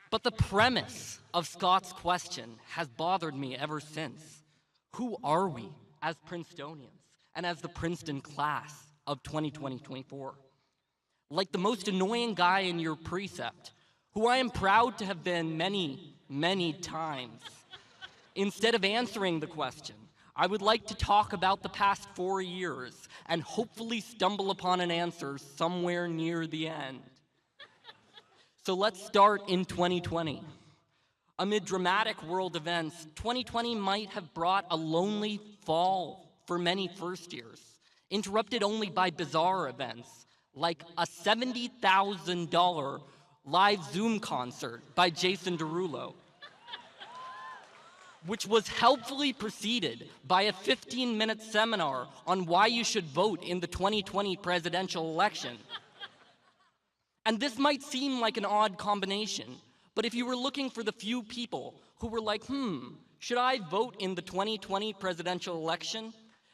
But the premise of Scott's question has bothered me ever since. Who are we as Princetonians and as the Princeton class of 2024? like the most annoying guy in your precept, who I am proud to have been many, many times. Instead of answering the question, I would like to talk about the past 4 years and hopefully stumble upon an answer somewhere near the end. So let's start in 2020. Amid dramatic world events, 2020 might have brought a lonely fall for many first years, interrupted only by bizarre events like a $70,000 live Zoom concert by Jason Derulo, which was helpfully preceded by a 15-minute seminar on why you should vote in the 2020 presidential election. And this might seem like an odd combination, but if you were looking for the few people who were like, should I vote in the 2020 presidential election?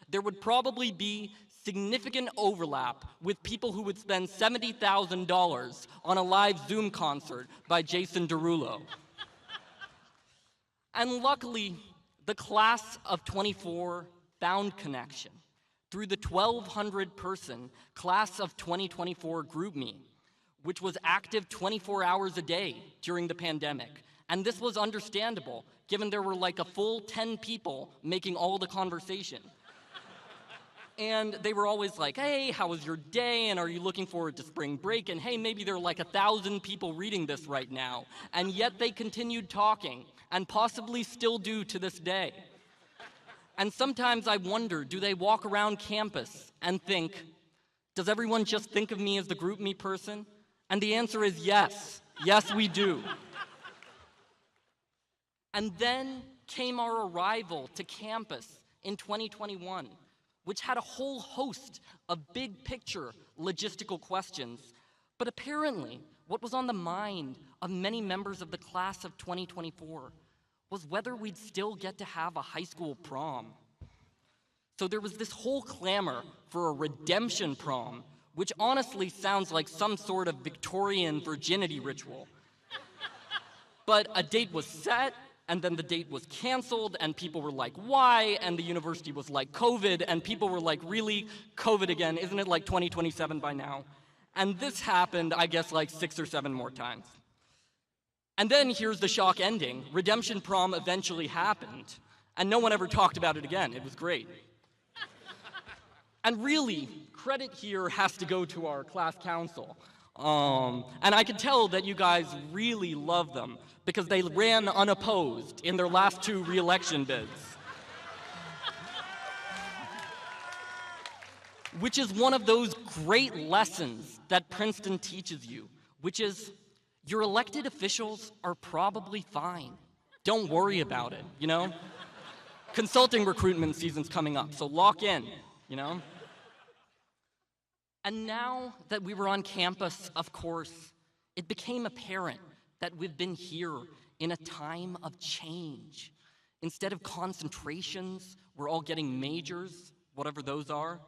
There would probably be significant overlap with people who would spend $70,000 on a live Zoom concert by Jason Derulo. And luckily, the class of 24 found connection through the 1,200-person class of 2024 GroupMe, which was active 24 hours a day during the pandemic. And this was understandable, given there were like a full 10 people making all the conversation. And they were always like, hey, how was your day? And are you looking forward to spring break? And hey, maybe there are like 1,000 people reading this right now. And yet they continued talking, and possibly still do to this day. And sometimes I wonder, do they walk around campus and think, does everyone just think of me as the GroupMe person? And the answer is yes. Yes, we do. And then came our arrival to campus in 2021, which had a whole host of big picture logistical questions. But apparently, what was on the mind of many members of the class of 2024 was whether we'd still get to have a high school prom. So there was this whole clamor for a redemption prom, which honestly sounds like some sort of Victorian virginity ritual. But a date was set, and then the date was canceled, and people were like, why? And the university was like, COVID, and people were like, really? COVID again? Isn't it like 2027 by now? And this happened, I guess, like 6 or 7 more times. And then here's the shock ending. Redemption prom eventually happened, and no one ever talked about it again. It was great. And really, credit here has to go to our class council. And I can tell that you guys really love them because they ran unopposed in their last 2 re-election bids. Which is one of those great lessons that Princeton teaches you, which is your elected officials are probably fine. Don't worry about it, you know? Consulting recruitment season's coming up, so lock in, you know? And now that we were on campus, of course, it became apparent that we've been here in a time of change. Instead of concentrations, we're all getting majors, whatever those are.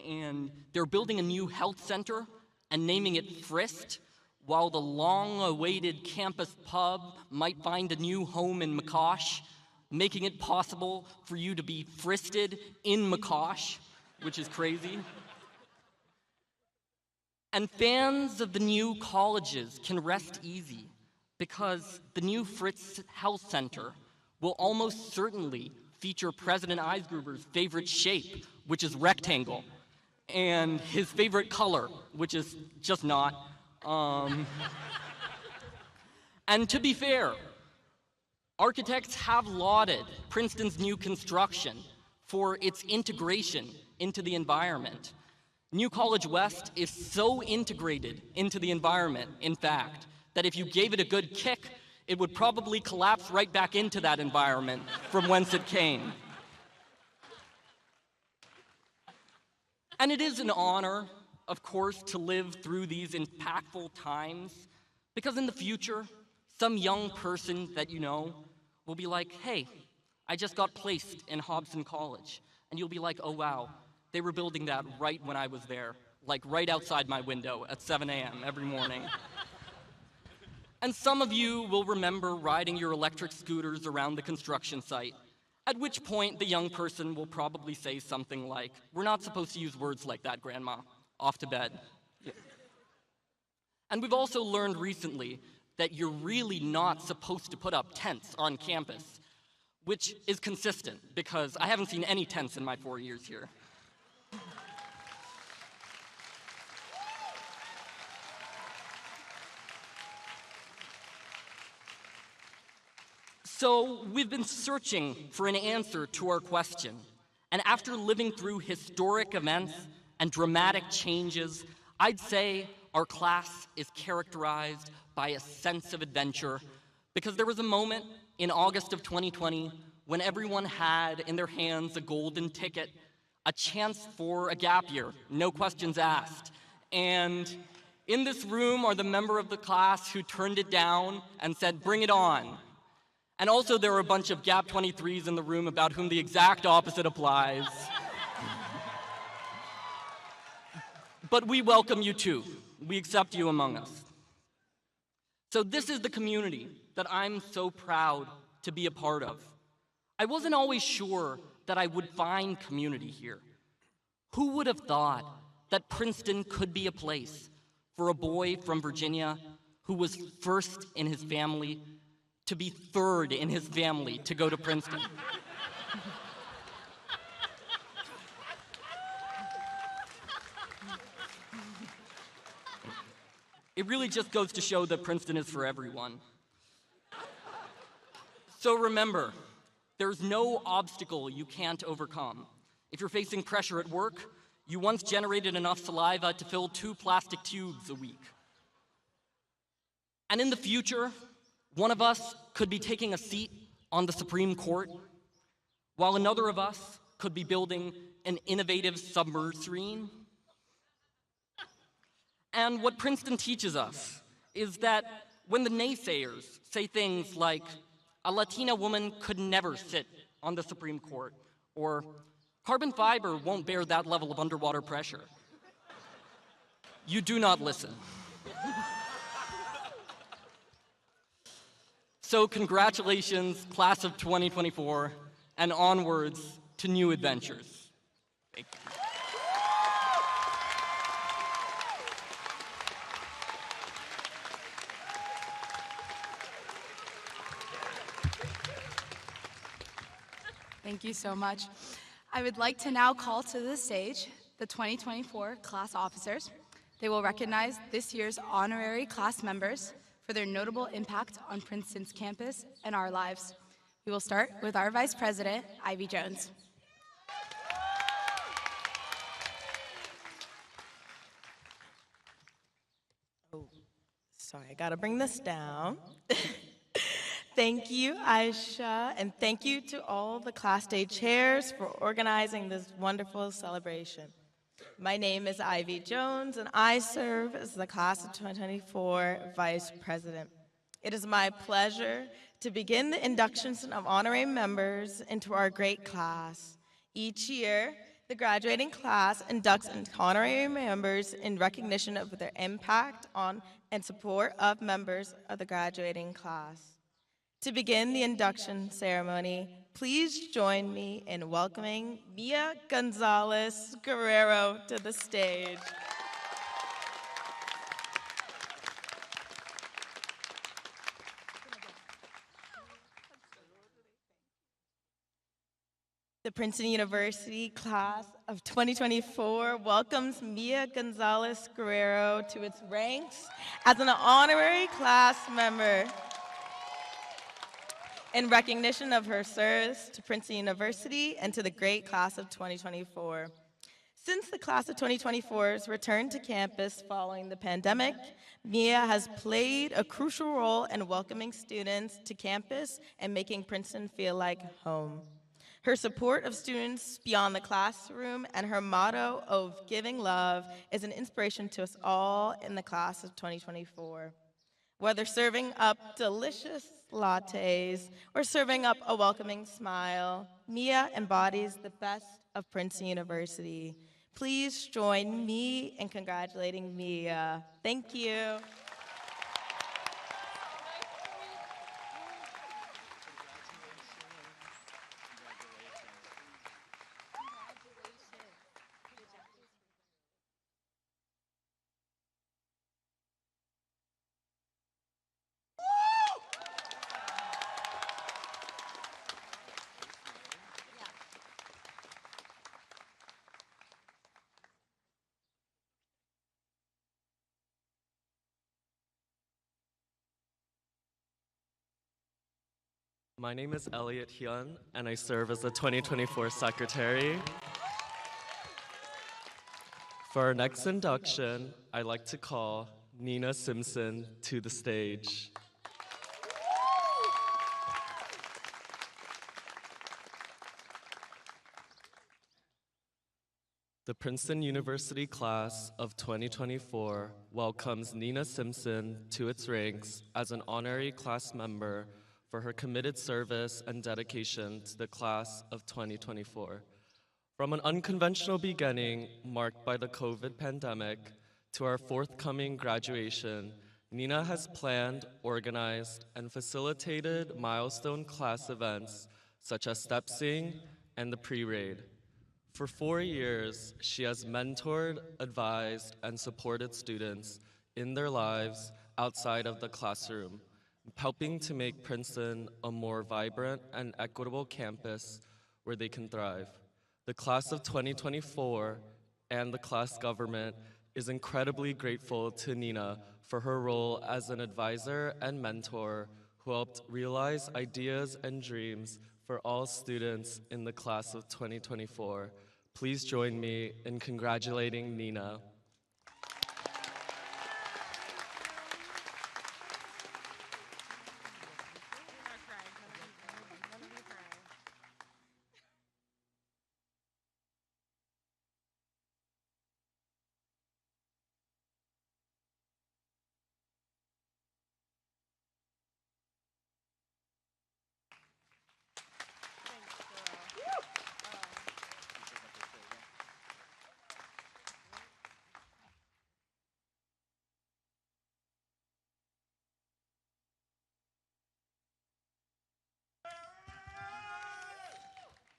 And they're building a new health center and naming it Frist, while the long-awaited campus pub might find a new home in McCosh, making it possible for you to be fristed in McCosh, which is crazy. And fans of the new colleges can rest easy because the new Fritz Health Center will almost certainly feature President Eisgruber's favorite shape, which is rectangle, and his favorite color, which is just not. And to be fair, architects have lauded Princeton's new construction for its integration into the environment. New College West is so integrated into the environment, in fact, that if you gave it a good kick, it would probably collapse right back into that environment from whence it came. And it is an honor, of course, to live through these impactful times, because in the future, some young person that you know will be like, hey, I just got placed in Hobson College. And you'll be like, oh wow, they were building that right when I was there, like right outside my window at 7 a.m. every morning. And some of you will remember riding your electric scooters around the construction site, at which point the young person will probably say something like, we're not supposed to use words like that, Grandma. Off to bed. And we've also learned recently that you're really not supposed to put up tents on campus, which is consistent because I haven't seen any tents in my 4 years here. So we've been searching for an answer to our question, and after living through historic events and dramatic changes, I'd say our class is characterized by a sense of adventure, because there was a moment in August of 2020 when everyone had in their hands a golden ticket, a chance for a gap year, no questions asked. And in this room are the member of the class who turned it down and said, "Bring it on." And also there are a bunch of Gap 23s in the room about whom the exact opposite applies. But we welcome you too. We accept you among us. So this is the community that I'm so proud to be a part of. I wasn't always sure that I would find community here. Who would have thought that Princeton could be a place for a boy from Virginia who was first in his family to be third in his family to go to Princeton? It really just goes to show that Princeton is for everyone. So remember, there's no obstacle you can't overcome. If you're facing pressure at work, you once generated enough saliva to fill 2 plastic tubes a week. And in the future, one of us could be taking a seat on the Supreme Court, while another of us could be building an innovative submarine. And what Princeton teaches us is that when the naysayers say things like, "A Latina woman could never sit on the Supreme Court," or "Carbon fiber won't bear that level of underwater pressure," you do not listen. So congratulations, class of 2024, and onwards to new adventures. Thank you. Thank you so much. I would like to now call to the stage the 2024 class officers. They will recognize this year's honorary class members for their notable impact on Princeton's campus and our lives. We will start with our Vice President, Ivy Jones. Oh, sorry, I gotta bring this down. Thank you, Aisha, and thank you to all the Class Day chairs for organizing this wonderful celebration. My name is Ivy Jones, and I serve as the Class of 2024 Vice President. It is my pleasure to begin the inductions of honorary members into our great class. Each year, the graduating class inducts honorary members in recognition of their impact on and support of members of the graduating class. To begin the induction ceremony, please join me in welcoming Mia Gonzalez Guerrero to the stage. The Princeton University class of 2024 welcomes Mia Gonzalez Guerrero to its ranks as an honorary class member. In recognition of her service to Princeton University and to the great class of 2024. Since the class of 2024's return to campus following the pandemic, Mia has played a crucial role in welcoming students to campus and making Princeton feel like home. Her support of students beyond the classroom and her motto of giving love is an inspiration to us all in the class of 2024. Whether serving up delicious lattes or serving up a welcoming smile, Mia embodies the best of Princeton University. Please join me in congratulating Mia. Thank you. My name is Elliot Hyun, and I serve as the 2024 secretary. For our next induction, I'd like to call Nina Simpson to the stage. The Princeton University class of 2024 welcomes Nina Simpson to its ranks as an honorary class member for her committed service and dedication to the class of 2024. From an unconventional beginning marked by the COVID pandemic to our forthcoming graduation, Nina has planned, organized, and facilitated milestone class events such as Step Sing and the Pre-Raid. For 4 years, she has mentored, advised, and supported students in their lives outside of the classroom, helping to make Princeton a more vibrant and equitable campus where they can thrive. The class of 2024 and the class government is incredibly grateful to Nina for her role as an advisor and mentor who helped realize ideas and dreams for all students in the class of 2024. Please join me in congratulating Nina.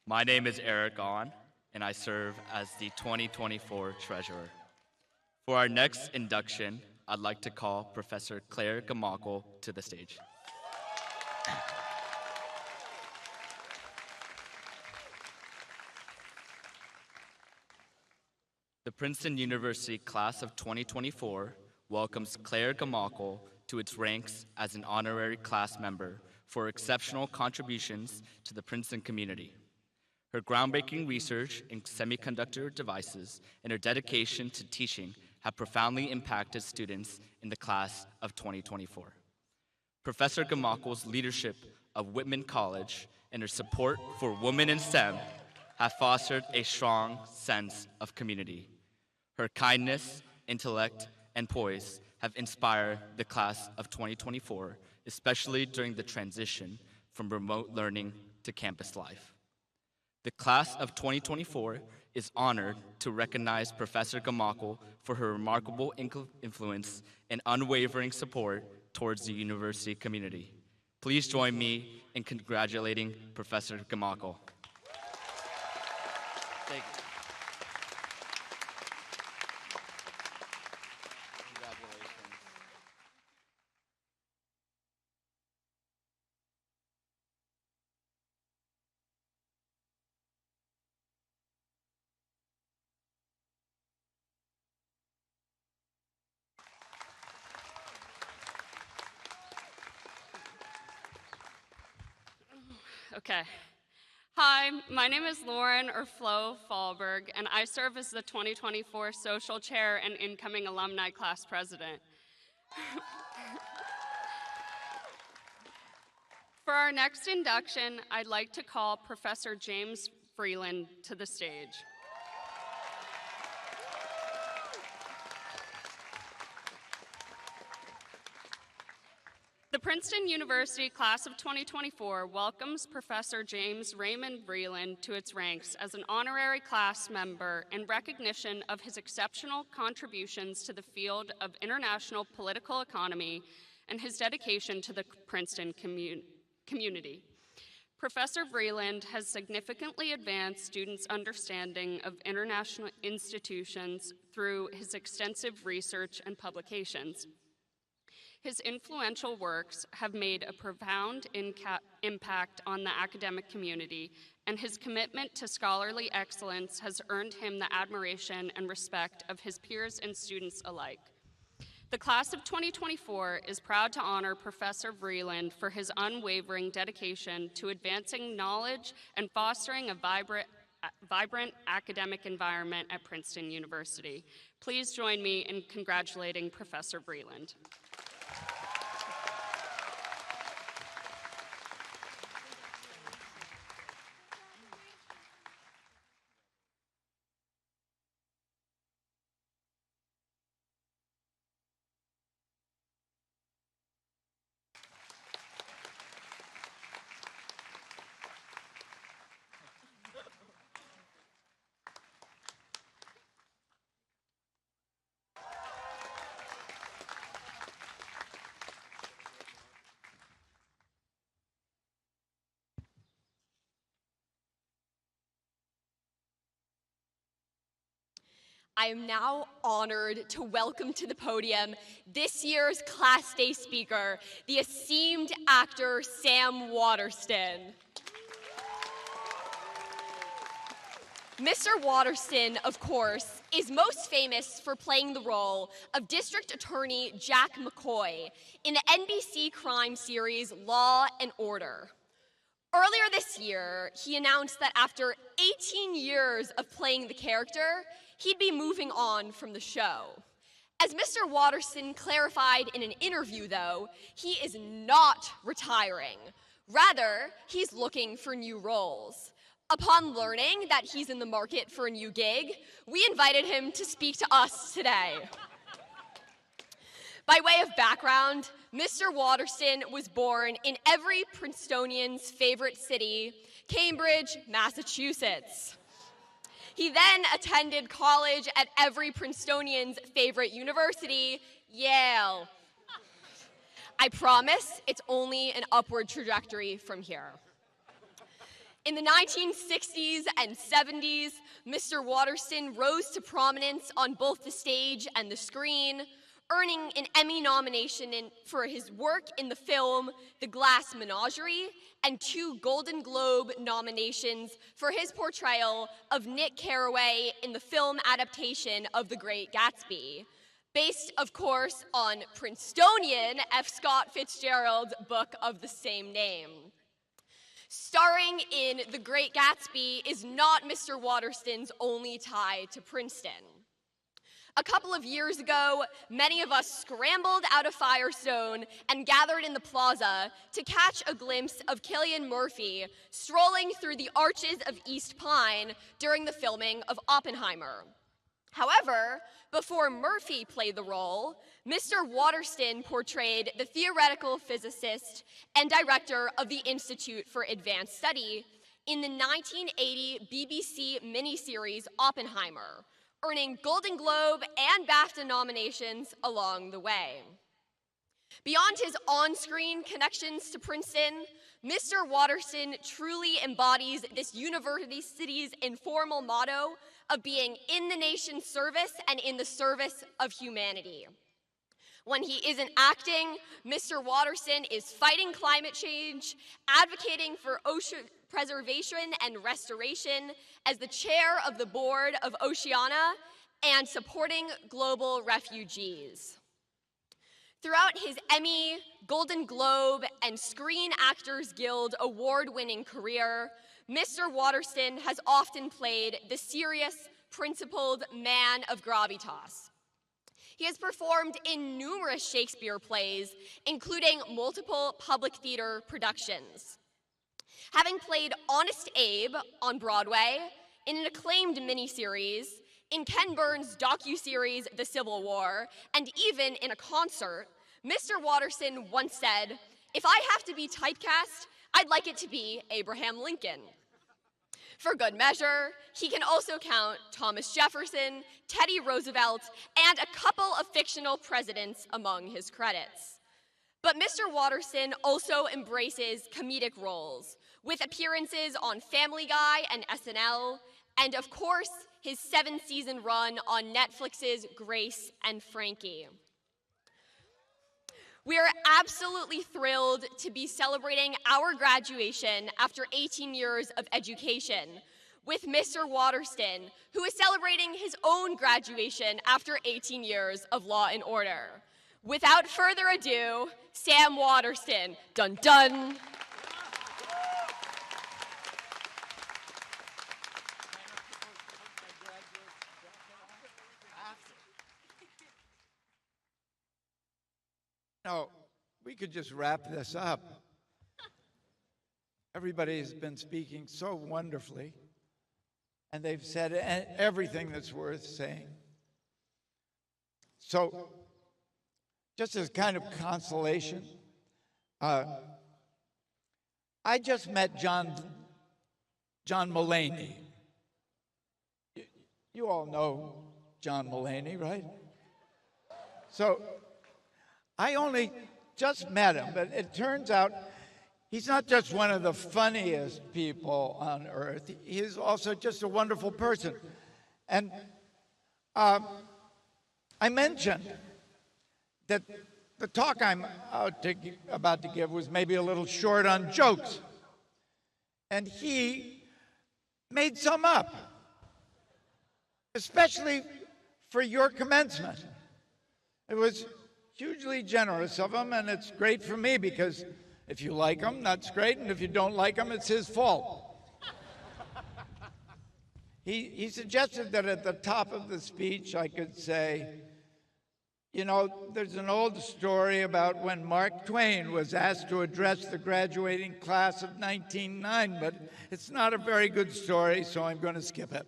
My name is Eric On, and I serve as the 2024 treasurer. For our next induction, I'd like to call Professor Claire Gamakel to the stage. The Princeton University class of 2024 welcomes Claire Gamakel to its ranks as an honorary class member for exceptional contributions to the Princeton community. Her groundbreaking research in semiconductor devices and her dedication to teaching have profoundly impacted students in the class of 2024. Professor Gamakel's leadership of Whitman College and her support for women in STEM have fostered a strong sense of community. Her kindness, intellect, and poise have inspired the class of 2024, especially during the transition from remote learning to campus life. The class of 2024 is honored to recognize Professor Gamakel for her remarkable influence and unwavering support towards the university community. Please join me in congratulating Professor Gamakel. Thank you. Congratulations. Okay. Hi, my name is Lauren or Flo Fallberg, and I serve as the 2024 Social Chair and incoming Alumni Class President. For our next induction, I'd like to call Professor James Freeland to the stage. The Princeton University class of 2024 welcomes Professor James Raymond Vreeland to its ranks as an honorary class member in recognition of his exceptional contributions to the field of international political economy and his dedication to the Princeton community. Professor Vreeland has significantly advanced students' understanding of international institutions through his extensive research and publications. His influential works have made a profound impact on the academic community, and his commitment to scholarly excellence has earned him the admiration and respect of his peers and students alike. The class of 2024 is proud to honor Professor Vreeland for his unwavering dedication to advancing knowledge and fostering a vibrant academic environment at Princeton University. Please join me in congratulating Professor Vreeland. I am now honored to welcome to the podium this year's Class Day speaker, the esteemed actor Sam Waterston. Mr. Waterston, of course, is most famous for playing the role of District Attorney Jack McCoy in the NBC crime series Law and Order. Earlier this year, he announced that after 18 years of playing the character, he'd be moving on from the show. As Mr. Waterston clarified in an interview, though, he is not retiring. Rather, he's looking for new roles. Upon learning that he's in the market for a new gig, we invited him to speak to us today. By way of background, Mr. Waterston was born in every Princetonian's favorite city, Cambridge, Massachusetts. He then attended college at every Princetonian's favorite university, Yale. I promise it's only an upward trajectory from here. In the 1960s and 70s, Mr. Waterston rose to prominence on both the stage and the screen, earning an Emmy nomination for his work in the film The Glass Menagerie and 2 Golden Globe nominations for his portrayal of Nick Carraway in the film adaptation of The Great Gatsby, based, of course, on Princetonian F. Scott Fitzgerald's book of the same name. Starring in The Great Gatsby is not Mr. Waterston's only tie to Princeton. A couple of years ago, many of us scrambled out of Firestone and gathered in the plaza to catch a glimpse of Cillian Murphy strolling through the arches of East Pine during the filming of Oppenheimer. However, before Murphy played the role, Mr. Waterston portrayed the theoretical physicist and director of the Institute for Advanced Study in the 1980 BBC miniseries Oppenheimer, earning Golden Globe and BAFTA nominations along the way. Beyond his on-screen connections to Princeton, Mr. Waterston truly embodies this university's informal motto of being in the nation's service and in the service of humanity. When he isn't acting, Mr. Waterston is fighting climate change, advocating for ocean preservation and restoration as the chair of the board of Oceana, and supporting global refugees. Throughout his Emmy, Golden Globe, and Screen Actors Guild award-winning career, Mr. Waterston has often played the serious, principled man of gravitas. He has performed in numerous Shakespeare plays, including multiple public theater productions. Having played Honest Abe on Broadway, in an acclaimed miniseries, in Ken Burns' docuseries The Civil War, and even in a concert, Mr. Waterston once said, "If I have to be typecast, I'd like it to be Abraham Lincoln." For good measure, he can also count Thomas Jefferson, Teddy Roosevelt, and a couple of fictional presidents among his credits. But Mr. Waterston also embraces comedic roles, with appearances on Family Guy and SNL, and of course, his 7-season run on Netflix's Grace and Frankie. We are absolutely thrilled to be celebrating our graduation after 18 years of education with Mr. Waterston, who is celebrating his own graduation after 18 years of Law and Order. Without further ado, Sam Waterston. Dun dun. No, we could just wrap this up. Everybody has been speaking so wonderfully, and they've said everything that's worth saying. So, just as kind of consolation, I just met John Mulaney. You all know John Mulaney, right? So, I only just met him, but it turns out he's not just one of the funniest people on earth. He's also just a wonderful person. And I mentioned that the talk I'm about to give was maybe a little short on jokes. And he made some up, especially for your commencement. It was hugely generous of him, and it's great for me because if you like him, that's great, and if you don't like him, it's his fault. He suggested that at the top of the speech I could say, you know, there's an old story about when Mark Twain was asked to address the graduating class of 1909, but it's not a very good story, so I'm going to skip it.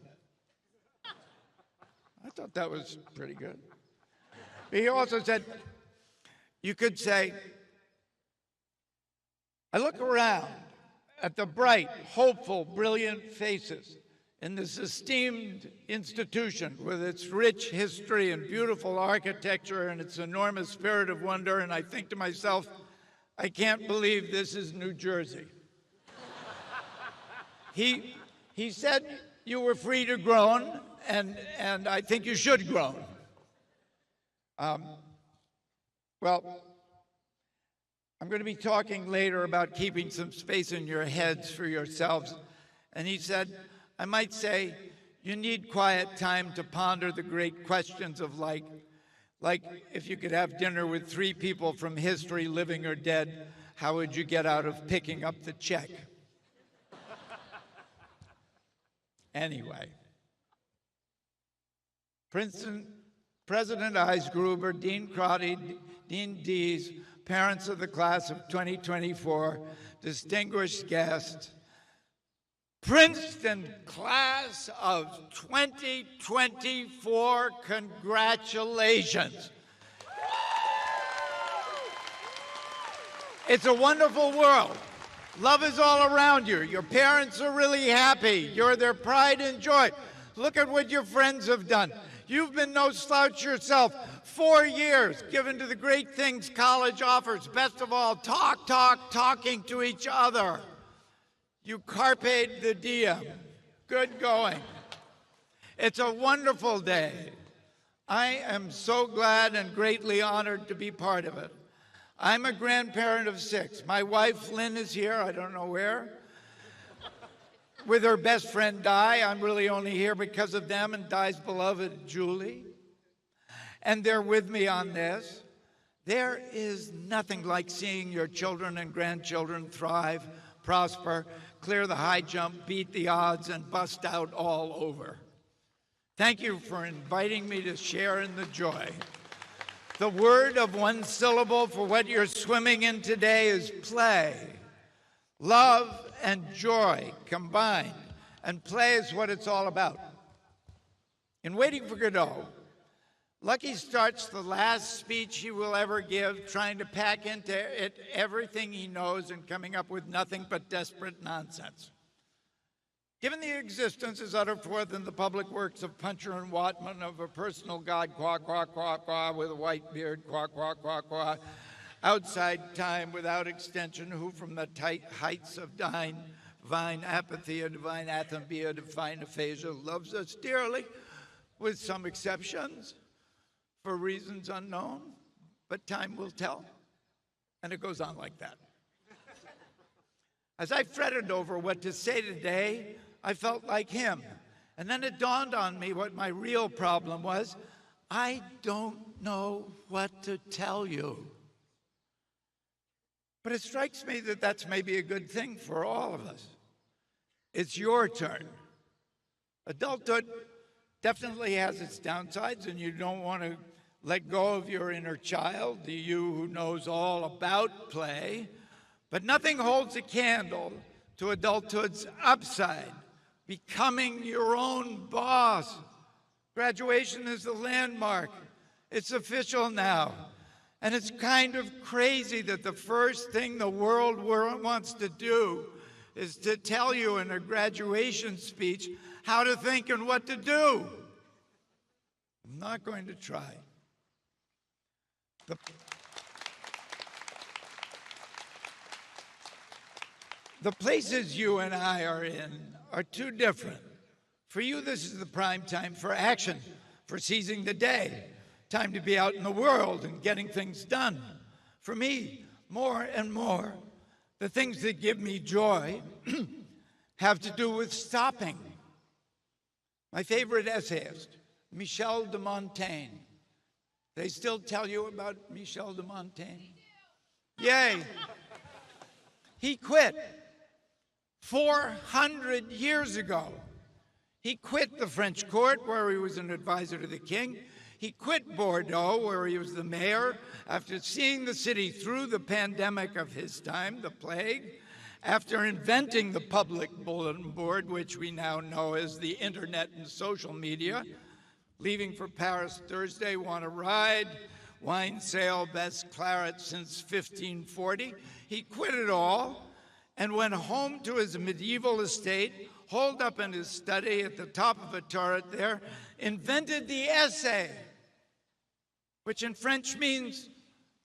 I thought that was pretty good. He also said, you could say, I look around at the bright, hopeful, brilliant faces in this esteemed institution with its rich history and beautiful architecture and its enormous spirit of wonder, and I think to myself, I can't believe this is New Jersey. He said you were free to groan, and I think you should groan. Well, I'm going to be talking later about keeping some space in your heads for yourselves. And he said, I might say, you need quiet time to ponder the great questions of like if you could have dinner with 3 people from history, living or dead, how would you get out of picking up the check? Anyway, Princeton President Eisgruber, Dean Crotty, Dean Dees, parents of the class of 2024, distinguished guests, Princeton class of 2024, congratulations. It's a wonderful world. Love is all around you. Your parents are really happy. You're their pride and joy. Look at what your friends have done. You've been no slouch yourself. 4 years given to the great things college offers. Best of all, talking to each other. You carpe the diem. Good going. It's a wonderful day. I am so glad and greatly honored to be part of it. I'm a grandparent of 6. My wife, Lynn, is here. I don't know where. With her best friend, Di. I'm really only here because of them and Di's beloved, Julie. And they're with me on this. There is nothing like seeing your children and grandchildren thrive, prosper, clear the high jump, beat the odds, and bust out all over. Thank you for inviting me to share in the joy. The word of one syllable for what you're swimming in today is play. Love and joy combined, and play is what it's all about. In Waiting for Godot, Lucky starts the last speech he will ever give, trying to pack into it everything he knows and coming up with nothing but desperate nonsense. Given the existence is uttered forth in the public works of Puncher and Watman of a personal God, quah, quah, quah, quah, with a white beard, quah, quah, quah, quah, outside time without extension, who from the tight heights of divine apathy, a divine athambia, divine aphasia, loves us dearly, with some exceptions, for reasons unknown, but time will tell. And it goes on like that. As I fretted over what to say today, I felt like him. And then it dawned on me what my real problem was. I don't know what to tell you. But it strikes me that that's maybe a good thing for all of us. It's your turn. Adulthood definitely has its downsides, and you don't want to let go of your inner child, the you who knows all about play. But nothing holds a candle to adulthood's upside, becoming your own boss. Graduation is the landmark. It's official now. And it's kind of crazy that the first thing the world wants to do is to tell you in a graduation speech how to think and what to do. I'm not going to try. The places you and I are in are too different. For you, this is the prime time for action, for seizing the day, time to be out in the world and getting things done. For me, more and more, the things that give me joy have to do with stopping. My favorite essayist, Michel de Montaigne. They still tell you about Michel de Montaigne? Yay! He quit 400 years ago. He quit the French court, where he was an advisor to the king. He quit Bordeaux, where he was the mayor, after seeing the city through the pandemic of his time, the plague, after inventing the public bulletin board, which we now know as the internet and social media. Leaving for Paris Thursday, want a ride, wine sale, best claret since 1540. He quit it all and went home to his medieval estate, holed up in his study at the top of a turret there, invented the essay, which in French means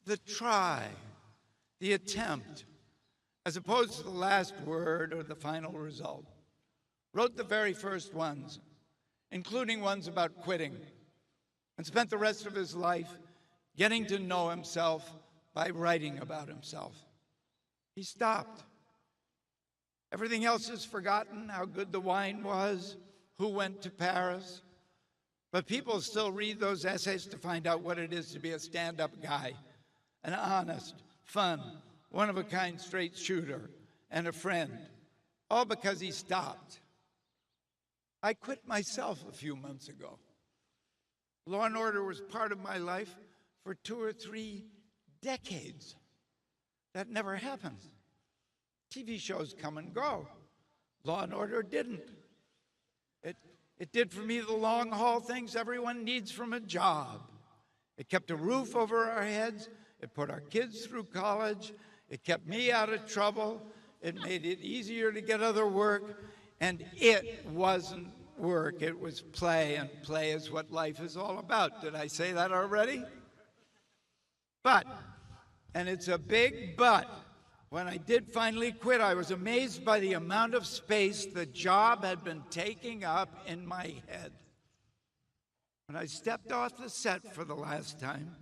the try, the attempt, as opposed to the last word or the final result. Wrote the very first ones, including ones about quitting, and spent the rest of his life getting to know himself by writing about himself. He stopped. Everything else is forgotten, how good the wine was, who went to Paris. But people still read those essays to find out what it is to be a stand-up guy, an honest, fun, one-of-a-kind straight shooter, and a friend, all because he stopped. I quit myself a few months ago. Law and Order was part of my life for 2 or 3 decades. That never happens. TV shows come and go. Law and Order didn't. It did for me the long-haul things everyone needs from a job. It kept a roof over our heads. It put our kids through college. It kept me out of trouble. It made it easier to get other work. And it wasn't work. It was play, and play is what life is all about. Did I say that already? But, and it's a big but, when I did finally quit, I was amazed by the amount of space the job had been taking up in my head. When I stepped off the set for the last time,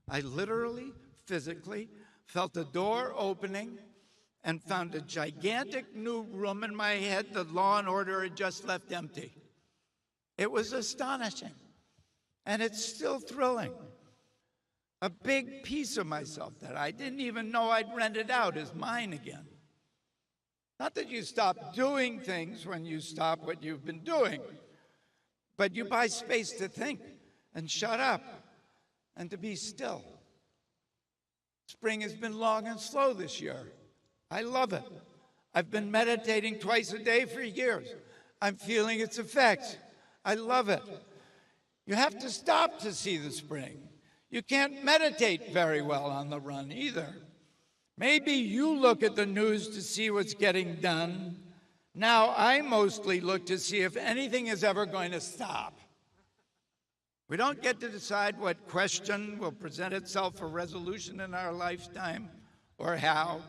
I literally, physically, felt the door opening and found a gigantic new room in my head that Law and Order had just left empty. It was astonishing, and it's still thrilling. A big piece of myself that I didn't even know I'd rented out is mine again. Not that you stop doing things when you stop what you've been doing, but you buy space to think and shut up and to be still. Spring has been long and slow this year. I love it. I've been meditating twice a day for years. I'm feeling its effects. I love it. You have to stop to see the spring. You can't meditate very well on the run either. Maybe you look at the news to see what's getting done. Now I mostly look to see if anything is ever going to stop. We don't get to decide what question will present itself for resolution in our lifetime or how.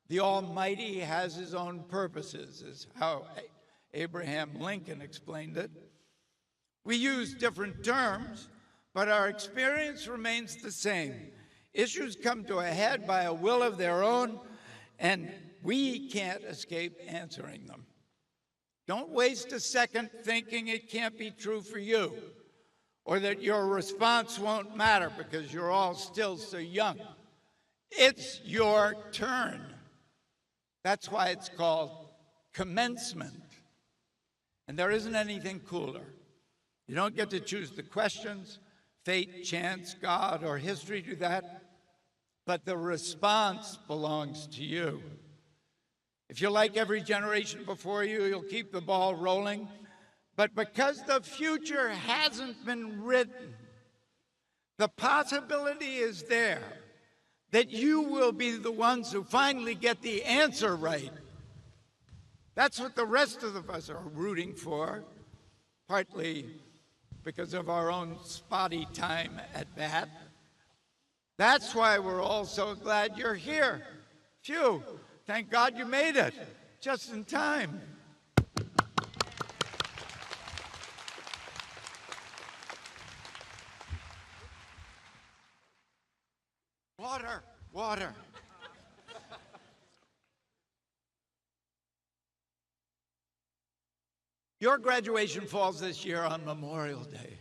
The Almighty has his own purposes, is how Abraham Lincoln explained it. We use different terms, but our experience remains the same. Issues come to a head by a will of their own, and we can't escape answering them. Don't waste a second thinking it can't be true for you, or that your response won't matter because you're all still so young. It's your turn. That's why it's called commencement. And there isn't anything cooler. You don't get to choose the questions. Fate, chance, God, or history do that. But the response belongs to you. If you're like every generation before you, you'll keep the ball rolling. But because the future hasn't been written, the possibility is there that you will be the ones who finally get the answer right. That's what the rest of us are rooting for, partly because of our own spotty time at bat. That's why we're all so glad you're here. Phew, thank God you made it, just in time. Water, water. Your graduation falls this year on Memorial Day.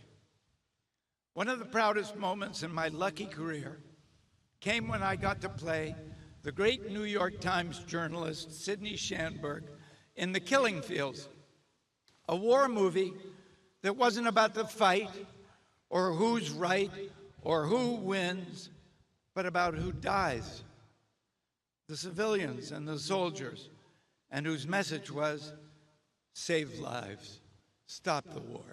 One of the proudest moments in my lucky career came when I got to play the great New York Times journalist Sidney Shandberg in The Killing Fields, a war movie that wasn't about the fight or who's right or who wins, but about who dies, the civilians and the soldiers, and whose message was, save lives, stop the war.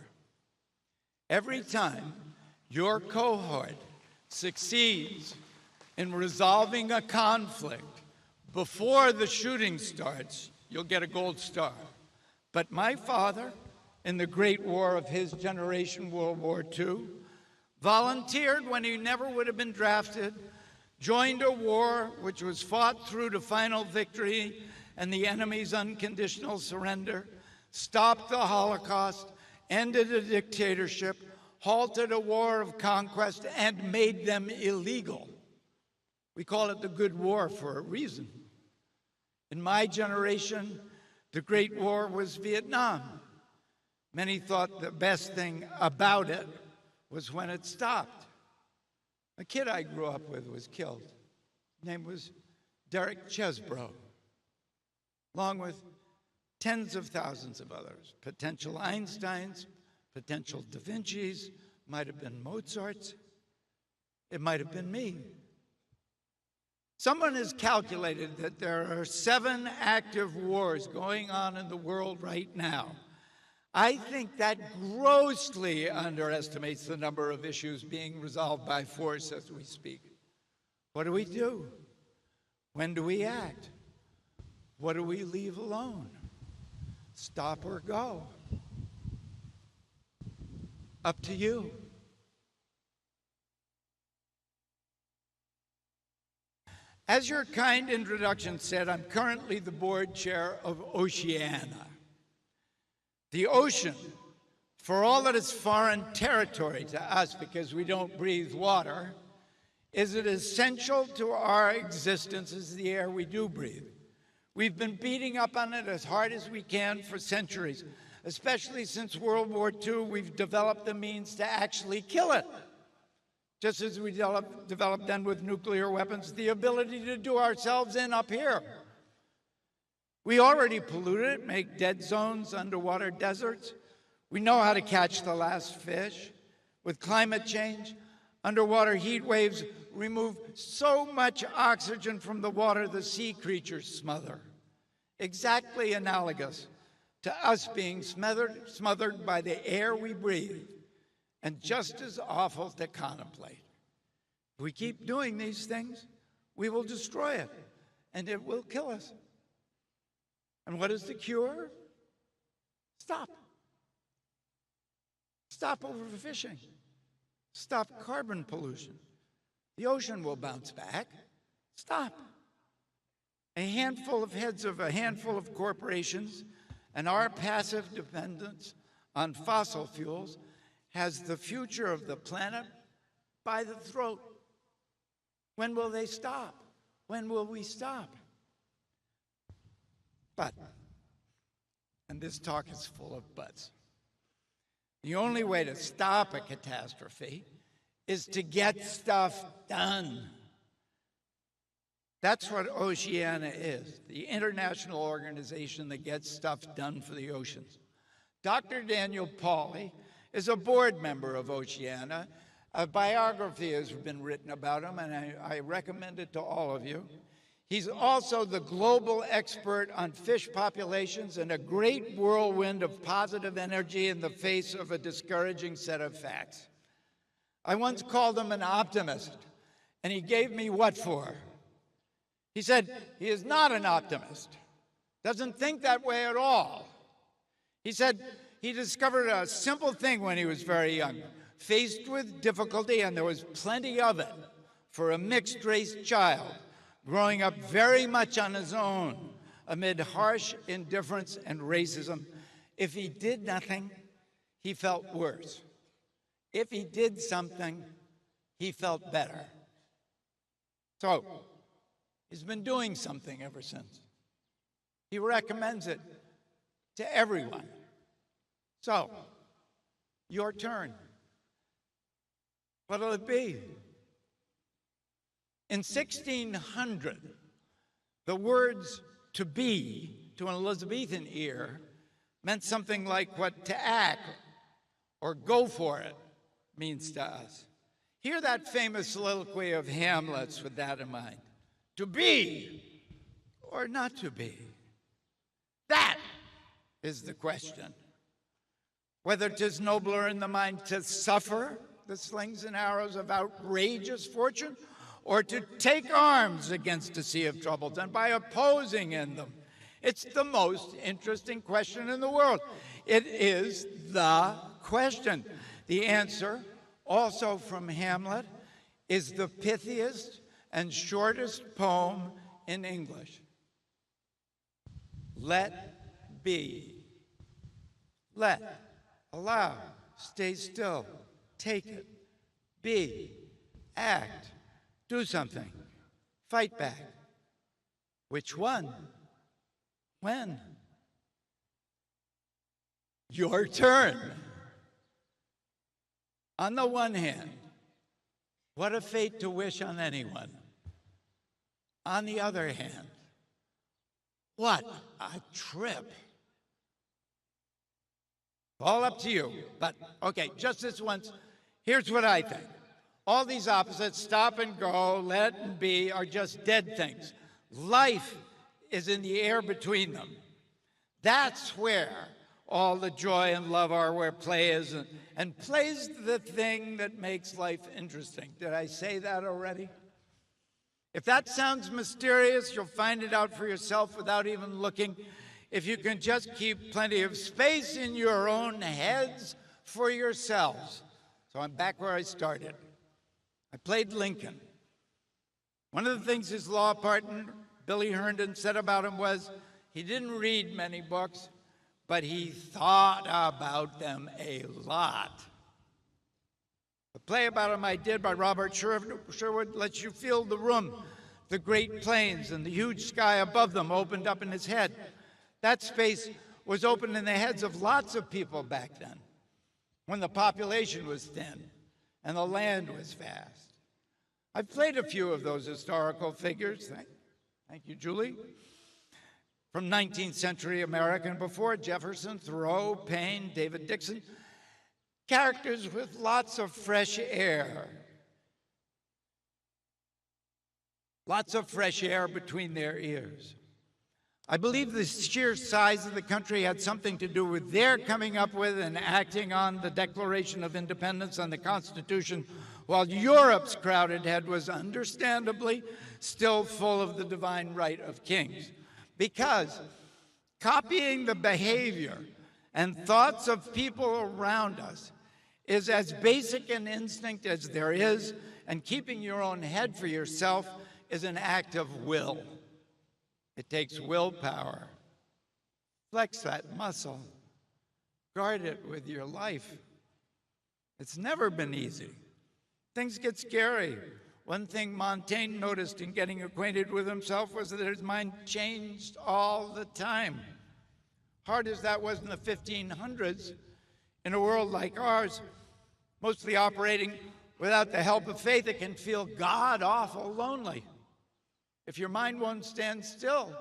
Every time your cohort succeeds in resolving a conflict before the shooting starts, you'll get a gold star. But my father, in the great war of his generation, World War II, volunteered when he never would have been drafted, joined a war which was fought through to final victory and the enemy's unconditional surrender, stopped the Holocaust, ended a dictatorship, halted a war of conquest, and made them illegal. We call it the Good War for a reason. In my generation, the Great War was Vietnam. Many thought the best thing about it was when it stopped. A kid I grew up with was killed. His name was Derek Chesbrough, along with tens of thousands of others, potential Einsteins, potential Da Vinci's, might have been Mozart's, it might have been me. Someone has calculated that there are 7 active wars going on in the world right now. I think that grossly underestimates the number of issues being resolved by force as we speak. What do we do? When do we act? What do we leave alone? Stop or go? Up to you. As your kind introduction said, I'm currently the board chair of Oceana. The ocean, for all that it's foreign territory to us because we don't breathe water, is as essential to our existence as the air we do breathe. We've been beating up on it as hard as we can for centuries. Especially since World War II, we've developed the means to actually kill it. Just as we developed then with nuclear weapons, the ability to do ourselves in up here. We already pollute it, make dead zones, underwater deserts. We know how to catch the last fish. With climate change, underwater heat waves remove so much oxygen from the water the sea creatures smother. Exactly analogous to us being smothered by the air we breathe, and just as awful to contemplate. If we keep doing these things, we will destroy it, and it will kill us. And what is the cure? Stop. Stop overfishing. Stop carbon pollution. The ocean will bounce back. Stop. A handful of heads of a handful of corporations and our passive dependence on fossil fuels has the future of the planet by the throat. When will they stop? When will we stop? But, and this talk is full of buts, The only way to stop a catastrophe is to get stuff done. That's what Oceana is, the international organization that gets stuff done for the oceans. Dr. Daniel Pauly is a board member of Oceana. A biography has been written about him, and I recommend it to all of you. He's also the global expert on fish populations and a great whirlwind of positive energy in the face of a discouraging set of facts. I once called him an optimist, and he gave me what for? He said he is not an optimist, doesn't think that way at all. He said he discovered a simple thing when he was very young. Faced with difficulty, and there was plenty of it for a mixed-race child growing up very much on his own amid harsh indifference and racism, if he did nothing, he felt worse. If he did something, he felt better. So, he's been doing something ever since. He recommends it to everyone. So, your turn. What'll it be? In 1600, the words to be, to an Elizabethan ear, meant something like what to act or go for it means to us. Hear that famous soliloquy of Hamlet's with that in mind. To be or not to be? That is the question. Whether 'tis nobler in the mind to suffer the slings and arrows of outrageous fortune, or to take arms against a sea of troubles, and by opposing in them. It's the most interesting question in the world. It is the question. The answer, also from Hamlet, is the pithiest and shortest poem in English. Let be. Let, allow, stay still, take it, be, act, do something, fight back. Which one? When? Your turn. On the one hand, what a fate to wish on anyone. On the other hand, what a trip. All up to you, but okay, just this once, here's what I think. All these opposites, stop and go, let and be, are just dead things. Life is in the air between them. That's where all the joy and love are, where play is, and play's the thing that makes life interesting. Did I say that already? If that sounds mysterious, you'll find it out for yourself without even looking. If you can just keep plenty of space in your own heads for yourselves. So I'm back where I started. I played Lincoln. One of the things his law partner, Billy Herndon, said about him was he didn't read many books, but he thought about them a lot. The play about him I did by Robert Sherwood lets you feel the room. The great plains and the huge sky above them opened up in his head. That space was open in the heads of lots of people back then, when the population was thin and the land was vast. I've played a few of those historical figures, thank you, Julie, from 19th century America and before, Jefferson, Thoreau, Paine, David Dixon, characters with lots of fresh air. Lots of fresh air between their ears. I believe the sheer size of the country had something to do with their coming up with and acting on the Declaration of Independence and the Constitution, while Europe's crowded head was understandably still full of the divine right of kings. Because copying the behavior and thoughts of people around us is as basic an instinct as there is, and keeping your own head for yourself is an act of will. It takes willpower. Flex that muscle. Guard it with your life. It's never been easy. Things get scary. One thing Montaigne noticed in getting acquainted with himself was that his mind changed all the time. Hard as that was in the 1500s, In a world like ours, mostly operating without the help of faith, it can feel god-awful lonely. If your mind won't stand still,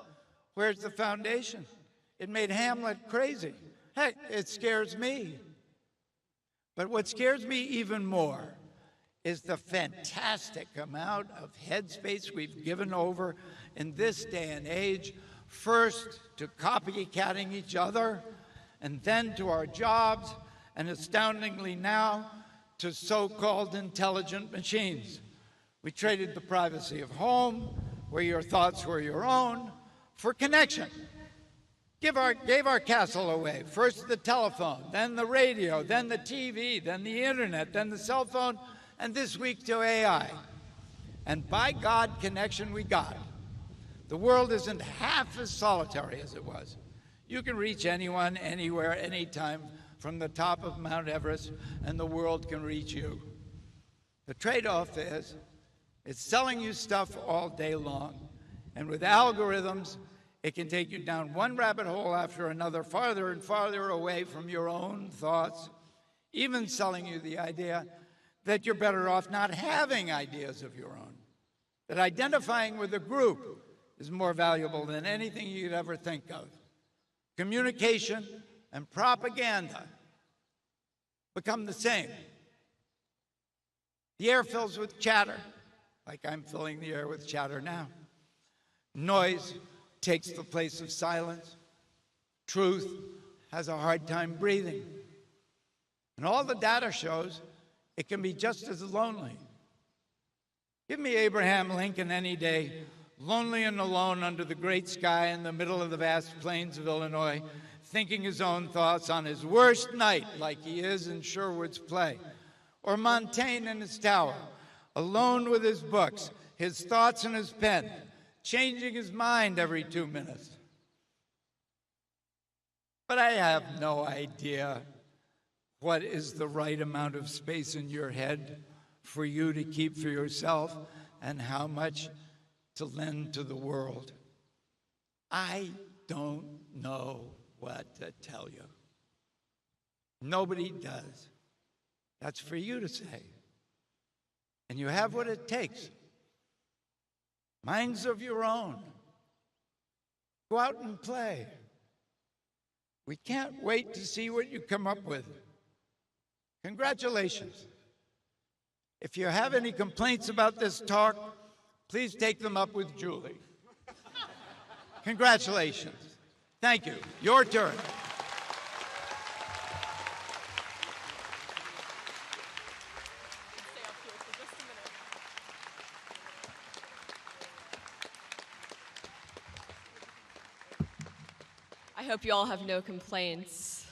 where's the foundation? It made Hamlet crazy. Heck, it scares me. But what scares me even more is the fantastic amount of headspace we've given over in this day and age, first to copycatting each other, and then to our jobs, and astoundingly now to so-called intelligent machines. We traded the privacy of home, where your thoughts were your own, for connection. Gave our castle away. First the telephone, then the radio, then the TV, then the internet, then the cell phone, and this week to AI. And by God, connection we got. The world isn't half as solitary as it was. You can reach anyone, anywhere, anytime, from the top of Mount Everest, and the world can reach you. The trade-off is, it's selling you stuff all day long. And with algorithms, it can take you down one rabbit hole after another, farther and farther away from your own thoughts, even selling you the idea that you're better off not having ideas of your own, that identifying with a group is more valuable than anything you could ever think of. Communication and propaganda become the same. The air fills with chatter, like I'm filling the air with chatter now. Noise takes the place of silence. Truth has a hard time breathing. And all the data shows it can be just as lonely. Give me Abraham Lincoln any day, lonely and alone under the great sky in the middle of the vast plains of Illinois, thinking his own thoughts on his worst night, like he is in Sherwood's play. Or Montaigne in his tower, alone with his books, his thoughts in his pen, changing his mind every 2 minutes. But I have no idea what is the right amount of space in your head for you to keep for yourself and how much to lend to the world. I don't know what to tell you. Nobody does. That's for you to say. And you have what it takes. Minds of your own. Go out and play. We can't wait to see what you come up with. Congratulations. If you have any complaints about this talk, please take them up with Julie. Congratulations. Thank you. Your turn. I hope you all have no complaints.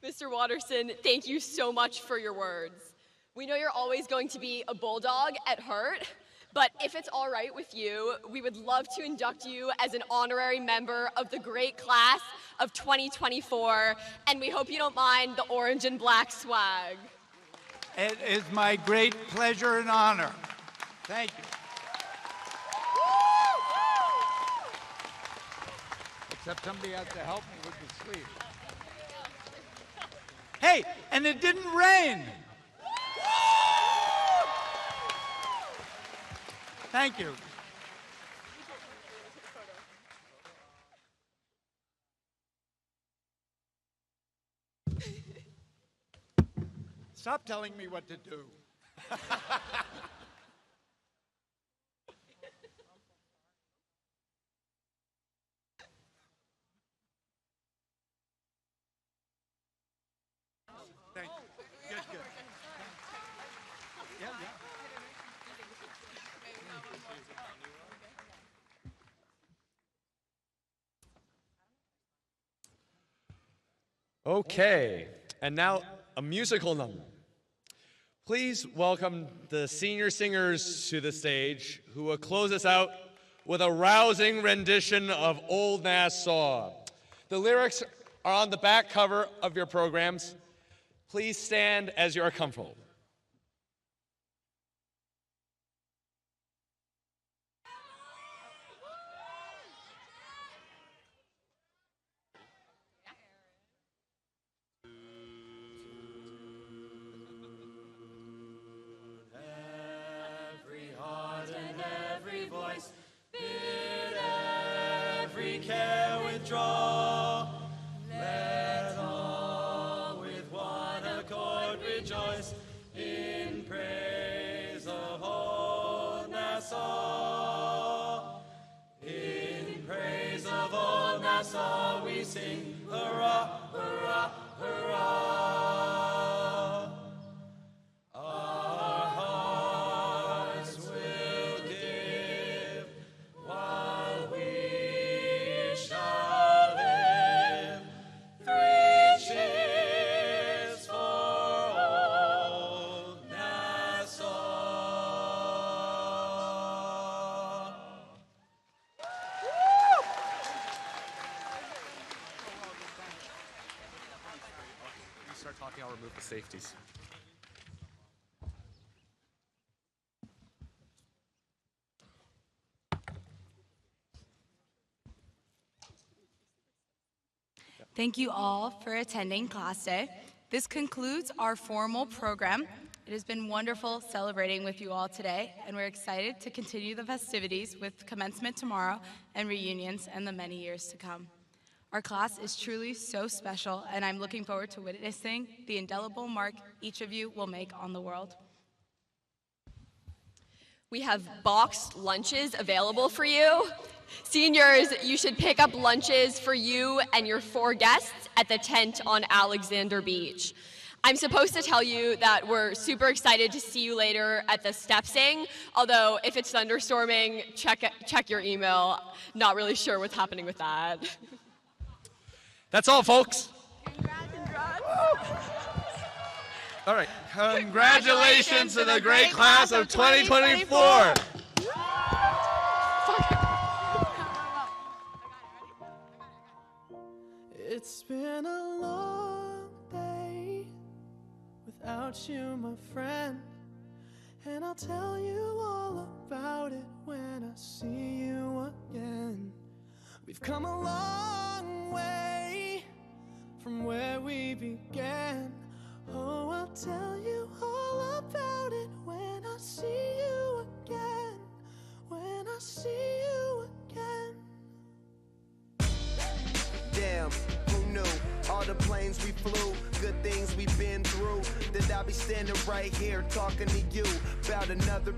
Mr. Waterston, thank you so much for your words. We know you're always going to be a bulldog at heart, but if it's all right with you, we would love to induct you as an honorary member of the great class of 2024, and we hope you don't mind the orange and black swag. It is my great pleasure and honor. Thank you. Except somebody has to help me with the sleeve. Hey, and it didn't rain. Thank you. Stop telling me what to do. Thank you. Good, good. Yeah, yeah. Okay, and now a musical number. Please welcome the senior singers to the stage who will close us out with a rousing rendition of Old Nassau. The lyrics are on the back cover of your programs. Please stand as you are comfortable. every care withdraw. Let all with one accord rejoice in praise of old Nassau. In praise of old Nassau we sing, hurrah, hurrah, hurrah. Our hearts will give while we shall live. 3 cheers for old Nassau. You start talking, I'll remove the safeties. Thank you all for attending Class Day. This concludes our formal program. It has been wonderful celebrating with you all today, and we're excited to continue the festivities with commencement tomorrow and reunions in the many years to come. Our class is truly so special, and I'm looking forward to witnessing the indelible mark each of you will make on the world. We have boxed lunches available for you. Seniors, you should pick up lunches for you and your 4 guests at the tent on Alexander Beach. I'm supposed to tell you that we're super excited to see you later at the step sing, although if it's thunderstorming, check your email. Not really sure what's happening with that. That's all, folks. All right. Congratulations to the great class of 2024. It's been a long day without you, my friend, and I'll tell you all about it when I see you again. We've come a long way from where we began. Oh, I'll tell you all about it when I see you again. When I see you again. Damn, who knew? All the planes we flew, good things we've been through. That I'll be standing right here talking to you about another